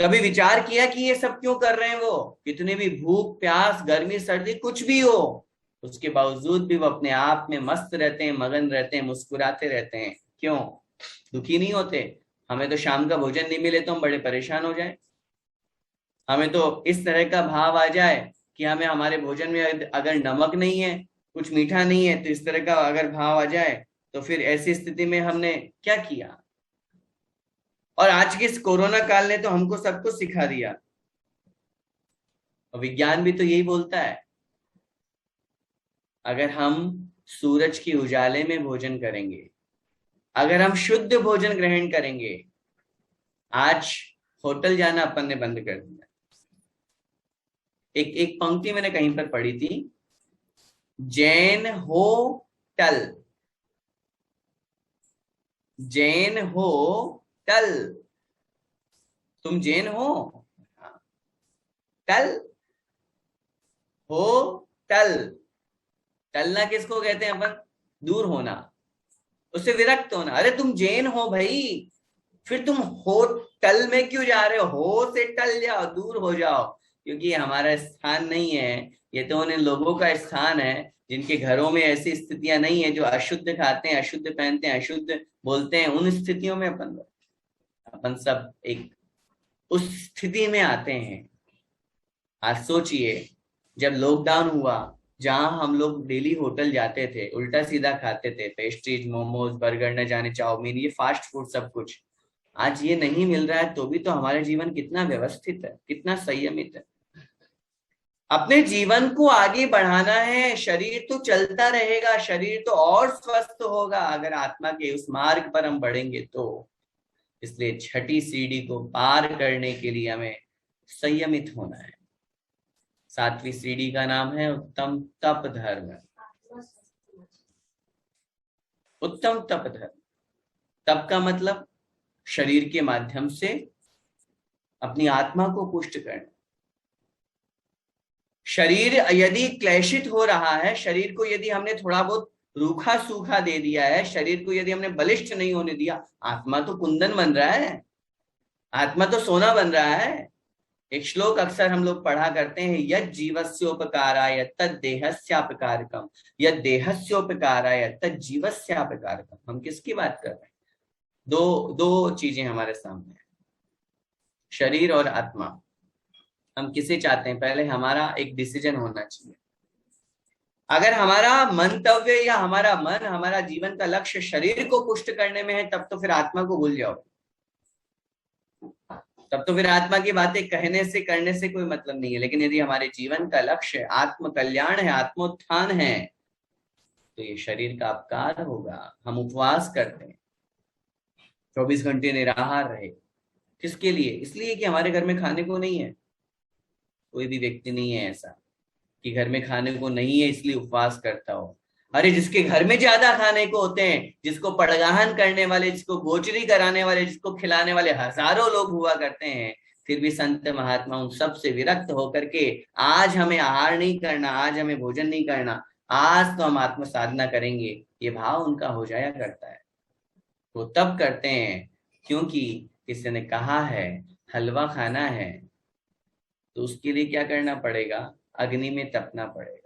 कभी विचार किया कि ये सब क्यों कर रहे हैं? वो कितने भी भूख प्यास गर्मी सर्दी कुछ भी हो, उसके बावजूद भी वो अपने आप में मस्त रहते हैं, मगन रहते हैं, मुस्कुराते रहते हैं। क्यों? दुखी नहीं होते। हमें तो शाम का भोजन नहीं मिले तो हम बड़े परेशान हो जाए। हमें तो इस तरह का भाव आ जाए कि हमें हमारे भोजन में अगर नमक नहीं है, कुछ मीठा नहीं है, तो इस तरह का अगर भाव आ जाए तो फिर ऐसी स्थिति में हमने क्या किया? और आज के इस कोरोना काल ने तो हमको सब कुछ सिखा दिया। और विज्ञान भी तो यही बोलता है, अगर हम सूरज के उजाले में भोजन करेंगे, अगर हम शुद्ध भोजन ग्रहण करेंगे। आज होटल जाना अपन ने बंद कर दिया। एक पंक्ति मैंने कहीं पर पढ़ी थी, जैन हो टल, जैन हो टल। तुम जैन हो, टल हो, टल। टलना किसको कहते हैं अपन? दूर होना, उससे विरक्त होना। अरे तुम जैन हो भाई, फिर तुम होटल में क्यों जा रहे हो से टल जाओ, दूर हो जाओ। क्योंकि ये हमारा स्थान नहीं है, ये तो उन लोगों का स्थान है जिनके घरों में ऐसी स्थितियां नहीं है, जो अशुद्ध खाते हैं, अशुद्ध पहनते हैं, अशुद्ध बोलते हैं। उन स्थितियों में अपन सब एक उस स्थिति में आते हैं। आज सोचिए, जब लॉकडाउन हुआ, जहां हम लोग डेली होटल जाते थे, उल्टा सीधा खाते थे, पेस्ट्रीज, मोमोज, बर्गर, न जाने चाउमीन, ये फास्ट फूड सब कुछ, आज ये नहीं मिल रहा है तो भी तो हमारा जीवन कितना व्यवस्थित है, कितना संयमित है। अपने जीवन को आगे बढ़ाना है। शरीर तो चलता रहेगा, शरीर तो और स्वस्थ होगा अगर आत्मा के उस मार्ग पर हम बढ़ेंगे तो। इसलिए छठी सीढ़ी को पार करने के लिए हमें संयमित होना है। सातवीं सीढ़ी का नाम है उत्तम तप धर्म। उत्तम तप धर्म, तप का मतलब शरीर के माध्यम से अपनी आत्मा को पुष्ट करना। शरीर यदि क्लेशित हो रहा है, शरीर को यदि हमने थोड़ा बहुत रूखा सूखा दे दिया है, शरीर को यदि हमने बलिष्ठ नहीं होने दिया, आत्मा तो कुंदन बन रहा है, आत्मा तो सोना बन रहा है। एक श्लोक अक्सर हम लोग पढ़ा करते हैं, यद जीवस्योपकाराय तद देहस्यापकारकम, यद देहस्योपकाराय तद जीवस्यापकारकम। हम किसकी बात कर रहे हैं? दो दो चीजें हमारे सामने है, शरीर और आत्मा। हम किसे चाहते हैं? पहले हमारा एक डिसीजन होना चाहिए। अगर हमारा मंतव्य या हमारा मन, हमारा जीवन का लक्ष्य शरीर को पुष्ट करने में है, तब तो फिर आत्मा को भूल जाओ। तब तो फिर आत्मा की बातें कहने से करने से कोई मतलब नहीं है। लेकिन यदि हमारे जीवन का लक्ष्य आत्म कल्याण है, आत्मोत्थान है, तो ये शरीर का अपकार होगा। हम उपवास करते हैं, 24 घंटे निराहार रहे, किसके लिए? इसलिए कि हमारे घर में खाने को नहीं है। कोई भी व्यक्ति नहीं है ऐसा कि घर में खाने को नहीं है इसलिए उपवास करता हो। अरे जिसके घर में ज्यादा खाने को होते हैं, जिसको पड़गाहन करने वाले, जिसको गोचरी कराने वाले, जिसको खिलाने वाले हजारों लोग हुआ करते हैं, फिर भी संत महात्मा उन सब से विरक्त होकर के आज हमें आहार नहीं करना, आज हमें भोजन नहीं करना, आज तो हम आत्म साधना करेंगे, ये भाव उनका हो जाया करता है। वो तब करते हैं क्योंकि किसी ने कहा है हलवा खाना है, तो उसके लिए क्या करना पड़ेगा? अग्नि में तपना पड़ेगा।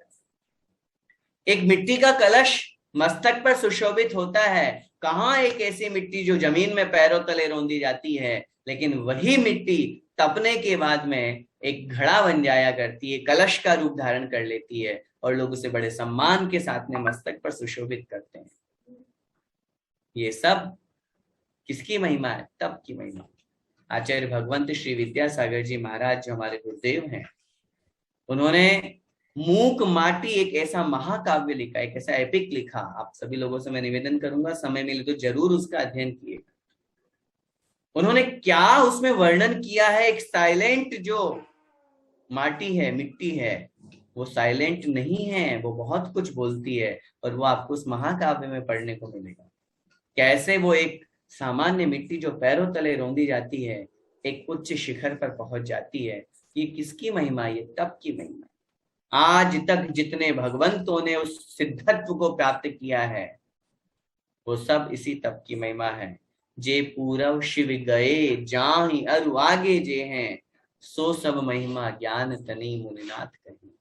एक मिट्टी का कलश मस्तक पर सुशोभित होता है। कहाँ एक ऐसी मिट्टी जो जमीन में पैरों तले रौंदी जाती है, लेकिन वही मिट्टी तपने के बाद में एक घड़ा बन जाया करती है, कलश का रूप धारण कर लेती है, और लोग उसे बड़े सम्मान के साथ में मस्तक पर सुशोभित करते हैं। ये सब किसकी महिमा है? तप की महिमा। आचार्य भगवंत श्री विद्यासागर जी महाराज जो हमारे गुरुदेव हैं, उन्होंने मूक माटी एक ऐसा महाकाव्य लिखा, एक ऐसा एपिक लिखा। आप सभी लोगों से मैं निवेदन करूंगा, समय मिले तो जरूर उसका अध्ययन कीजिएगा। उन्होंने क्या उसमें वर्णन किया है। एक साइलेंट जो माटी है, मिट्टी है, वो साइलेंट नहीं है, वो बहुत कुछ बोलती है, और वो आपको उस महाकाव्य में पढ़ने को मिलेगा। कैसे वो एक सामान्य मिट्टी जो पैरों तले रौंदी जाती है, एक उच्च शिखर पर पहुंच जाती है। ये किसकी महिमा? ये तप की महिमा। आज तक जितने भगवंतों ने उस सिद्धत्व को प्राप्त किया है, वो सब इसी तप की महिमा है। जे पूरव शिव गए जाहि अरु आगे जे हैं, सो सब महिमा ज्ञान तनी मुनिनाथ कही।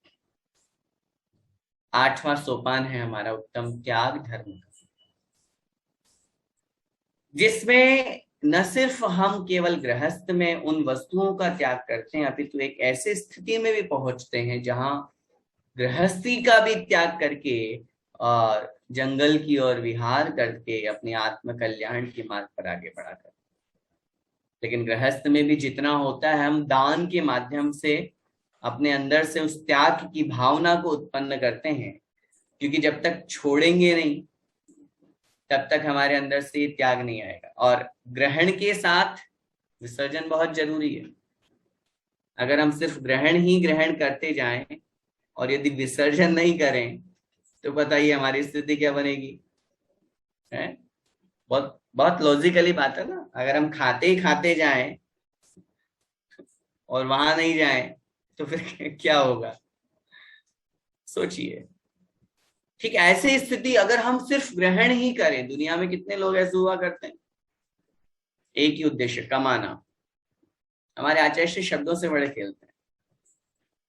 8वां सोपान है हमारा उत्तम त्याग धर्म का, जिसमें न सिर्फ हम केवल गृहस्थ में उन वस्तुओं का त्याग करते हैं, अपितु एक ऐसे स्थिति में भी पहुंचते हैं जहां गृहस्थी का भी त्याग करके और जंगल की ओर विहार करके अपने आत्म कल्याण के मार्ग पर आगे बढ़ा कर। लेकिन गृहस्थ में भी जितना होता है, हम दान के माध्यम से अपने अंदर से उस त्याग की भावना को उत्पन्न करते हैं, क्योंकि जब तक छोड़ेंगे नहीं तब तक हमारे अंदर से ये त्याग नहीं आएगा। और ग्रहण के साथ विसर्जन बहुत जरूरी है। अगर हम सिर्फ ग्रहण ही ग्रहण करते जाएं और यदि विसर्जन नहीं करें, तो बताइए हमारी स्थिति क्या बनेगी? है बहुत बहुत लॉजिकली बात है ना। अगर हम खाते ही खाते जाएं और वहां नहीं जाएं, तो फिर क्या होगा? सोचिए। ठीक ऐसे स्थिति अगर हम सिर्फ ग्रहण ही करें, दुनिया में कितने लोग ऐसे हुआ करते हैं, एक ही उद्देश्य कमाना। हमारे आचार्य श्री शब्दों से बड़े खेलते हैं।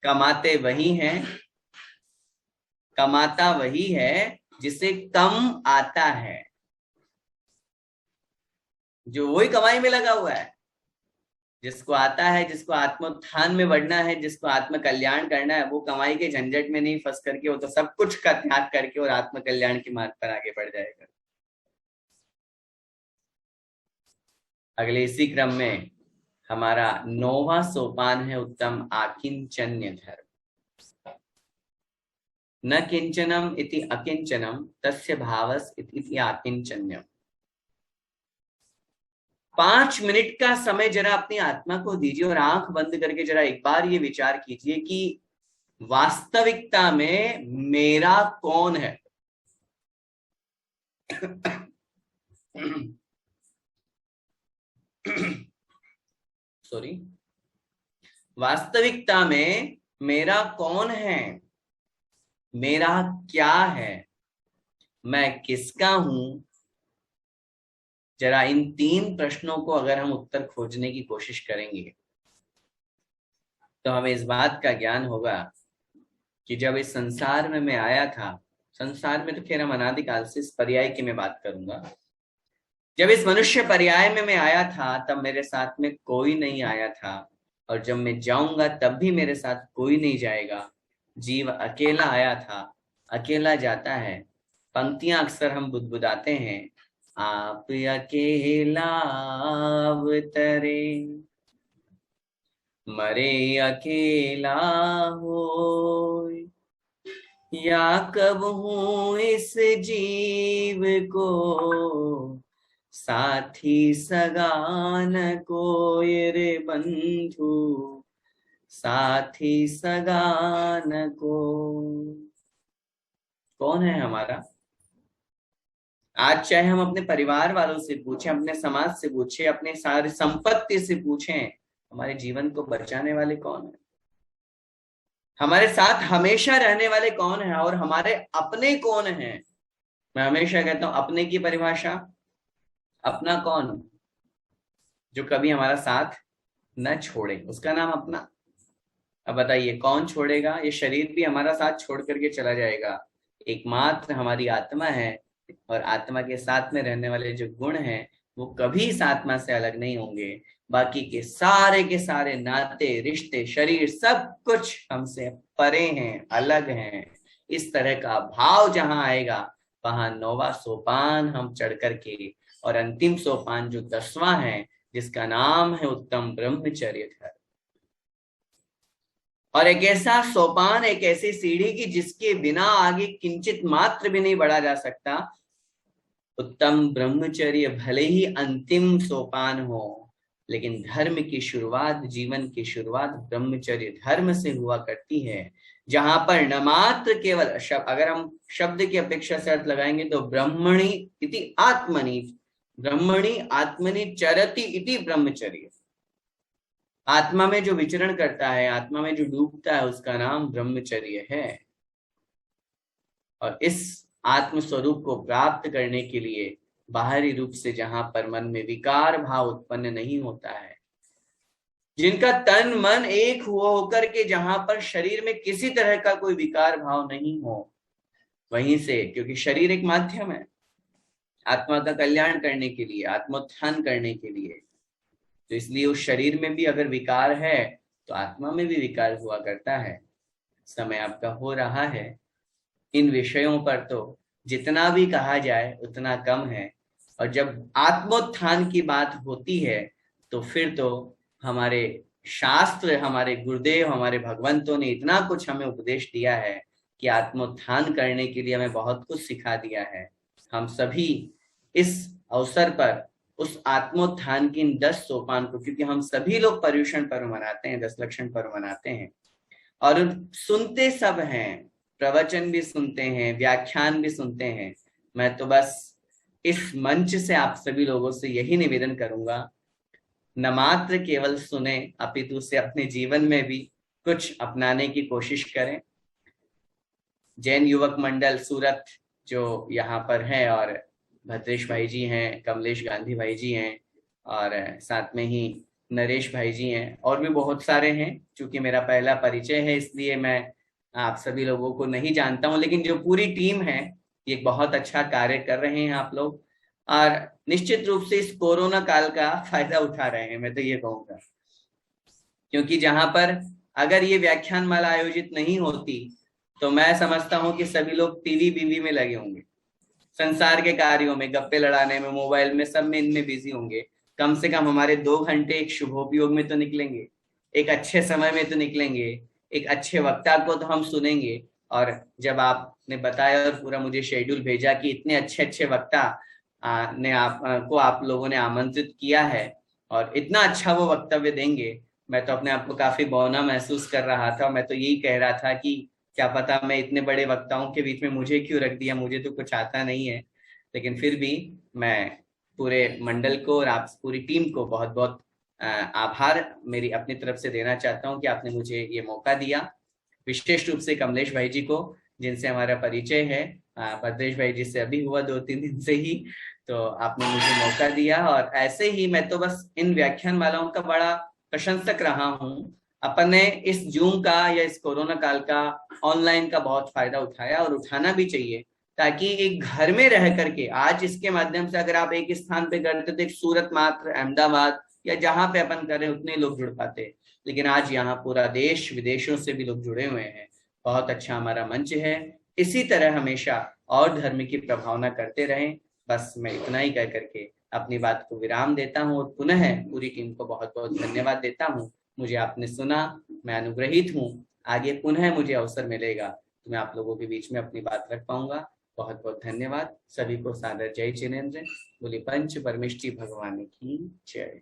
कमाते वही हैं, कमाता वही है जिसे कम आता है। जो वही कमाई में लगा हुआ है, जिसको आता है, जिसको आत्मोत्थान में बढ़ना है, जिसको आत्म कल्याण करना है, वो कमाई के झंझट में नहीं फंस करके वो तो सब कुछ का त्याग करके और आत्म कल्याण के मार्ग पर आगे बढ़ जाएगा। अगले इसी क्रम में हमारा 9वां सोपान है उत्तम आकिंचन्य धर्म। न किंचनम इति अकिंचनम तस्य भावस इति आकिंचन्यम। 5 मिनट का समय जरा अपनी आत्मा को दीजिए और आंख बंद करके जरा एक बार ये विचार कीजिए कि वास्तविकता में मेरा कौन है। सॉरी, वास्तविकता में मेरा कौन है, मेरा क्या है, मैं किसका हूं। जरा इन 3 प्रश्नों को अगर हम उत्तर खोजने की कोशिश करेंगे तो हमें इस बात का ज्ञान होगा कि जब इस संसार में मैं आया था, संसार में तो खैर हम अनादिकाल से, इस पर्याय की मैं बात करूंगा, जब इस मनुष्य पर्याय में मैं आया था तब मेरे साथ में कोई नहीं आया था, और जब मैं जाऊंगा तब भी मेरे साथ कोई नहीं जाएगा। जीव अकेला आया था, अकेला जाता है। पंक्तियां अक्सर हम बुदबुदाते हैं, आप अकेला अवतरे, मरे अकेला होय, या कब हूँ इस जीव को साथी सगान कोय रे बंधु, साथी सगान को। कौन है हमारा? आज चाहे हम अपने परिवार वालों से पूछें, अपने समाज से पूछें, अपने सारी संपत्ति से पूछें, हमारे जीवन को बचाने वाले कौन है, हमारे साथ हमेशा रहने वाले कौन है, और हमारे अपने कौन हैं। मैं हमेशा कहता हूं, अपने की परिभाषा, अपना कौन? जो कभी हमारा साथ न छोड़े, उसका नाम अपना। अब बताइए कौन छोड़ेगा? ये शरीर भी हमारा साथ छोड़ करके चला जाएगा, एकमात्र हमारी आत्मा है, और आत्मा के साथ में रहने वाले जो गुण हैं वो कभी इस आत्मा से अलग नहीं होंगे। बाकी के सारे नाते, रिश्ते, शरीर, सब कुछ हमसे परे हैं, अलग हैं। इस तरह का भाव जहां आएगा वहां 9वां सोपान हम चढ़ करके, और अंतिम सोपान जो 10वां है, जिसका नाम है उत्तम ब्रह्मचर्य धर्म, और एक ऐसा सोपान, एक ऐसी सीढ़ी की जिसके बिना आगे किंचित मात्र भी नहीं बढ़ा जा सकता। उत्तम ब्रह्मचर्य भले ही अंतिम सोपान हो, लेकिन धर्म की शुरुआत, जीवन की शुरुआत ब्रह्मचर्य धर्म से हुआ करती है, जहां पर न मात्र केवल अगर हम शब्द की अपेक्षा से अर्थ लगाएंगे तो ब्रह्मणि इति आत्मनि, ब्रह्मणि आत्मनि चरति इति ब्रह्मचर्य। आत्मा में जो विचरण करता है, आत्मा में जो डूबता है, उसका नाम ब्रह्मचर्य है। और इस आत्म स्वरूप को प्राप्त करने के लिए बाहरी रूप से जहां पर मन में विकार भाव उत्पन्न नहीं होता है, जिनका तन मन एक हुआ होकर के जहां पर शरीर में किसी तरह का कोई विकार भाव नहीं हो, वहीं से, क्योंकि शरीर एक माध्यम है आत्मा का कल्याण करने के लिए, आत्मोत्थान करने के लिए, तो इसलिए उस शरीर में भी अगर विकार है तो आत्मा में भी विकार हुआ करता है। समय आपका हो रहा है, इन विषयों पर तो जितना भी कहा जाए उतना कम है, और जब आत्मोत्थान की बात होती है तो फिर तो हमारे शास्त्र, हमारे गुरुदेव, हमारे भगवंतों ने इतना कुछ हमें उपदेश दिया है कि आत्मोत्थान करने के लिए हमें बहुत कुछ सिखा दिया है। हम सभी इस अवसर पर उस आत्मोत्थान की इन 10 सोपान को, क्योंकि हम सभी लोग पर्युषण पर्व मनाते हैं, 10 लक्षण पर्व मनाते हैं, और सुनते सब हैं, प्रवचन भी सुनते हैं, व्याख्यान भी सुनते हैं। मैं तो बस इस मंच से आप सभी लोगों से यही निवेदन करूंगा, न मात्र केवल सुने, अपितु से अपने जीवन में भी कुछ अपनाने की कोशिश करें। जैन युवक मंडल सूरत जो यहाँ पर है, और भद्रेश भाई जी हैं, कमलेश गांधी भाई जी हैं, और साथ में ही नरेश भाई जी हैं, और भी बहुत सारे हैं। चूंकि मेरा पहला परिचय है इसलिए मैं आप सभी लोगों को नहीं जानता हूं, लेकिन जो पूरी टीम है ये बहुत अच्छा कार्य कर रहे हैं आप लोग, और निश्चित रूप से इस कोरोना काल का फायदा उठा रहे हैं, मैं तो ये कहूंगा। क्योंकि जहां पर अगर ये व्याख्यान माला आयोजित नहीं होती तो मैं समझता हूं कि सभी लोग टीवी बीवी में लगे होंगे, संसार के कार्यों में, गप्पे लड़ाने में, मोबाइल में, सब में इनमें बिजी होंगे। कम से कम हमारे 2 घंटे एक शुभोपयोग में तो निकलेंगे, एक अच्छे समय में तो निकलेंगे, एक अच्छे वक्ता को तो हम सुनेंगे। और जब आपने बताया और पूरा मुझे शेड्यूल भेजा कि इतने अच्छे अच्छे वक्ता ने आप लोगों ने आमंत्रित किया है और इतना अच्छा वो वक्तव्य देंगे, मैं तो अपने आप को काफी बौना महसूस कर रहा था। मैं तो यही कह रहा था कि क्या पता मैं इतने बड़े वक्ताओं के बीच में मुझे क्यों रख दिया, मुझे तो कुछ आता नहीं है। लेकिन फिर भी मैं पूरे मंडल को और आप पूरी टीम को बहुत बहुत आभार मेरी अपनी तरफ से देना चाहता हूँ कि आपने मुझे ये मौका दिया। विशेष रूप से कमलेश भाई जी को, जिनसे हमारा परिचय है भद्रेश भाई जी से अभी हुआ 2-3 दिन से ही, तो आपने मुझे मौका दिया। और ऐसे ही मैं तो बस इन व्याख्यान मालाओं का बड़ा प्रशंसक रहा हूँ। अपन ने इस जूम का या इस कोरोना काल का ऑनलाइन का बहुत फायदा उठाया और उठाना भी चाहिए, ताकि एक घर में रह करके आज इसके माध्यम से अगर आप एक स्थान पे करते तो एक सूरत मात्र, अहमदाबाद या जहां पे अपन करें उतने लोग जुड़ पाते, लेकिन आज यहाँ पूरा देश विदेशों से भी लोग जुड़े हुए हैं। बहुत अच्छा हमारा मंच है। इसी तरह हमेशा और धर्म की प्रभावना करते रहें। बस मैं इतना ही कह करके अपनी बात को विराम देता हूँ और पुनः पूरी टीम को बहुत बहुत धन्यवाद देता हूँ। मुझे आपने सुना, मैं अनुग्रहित हूँ। आगे पुनः मुझे अवसर मिलेगा तो मैं आप लोगों के बीच में अपनी बात रख पाऊंगा। बहुत बहुत धन्यवाद। सभी को सादर जय जिनेन्द्र। बोली पंच परमेष्ठी भगवान की जय।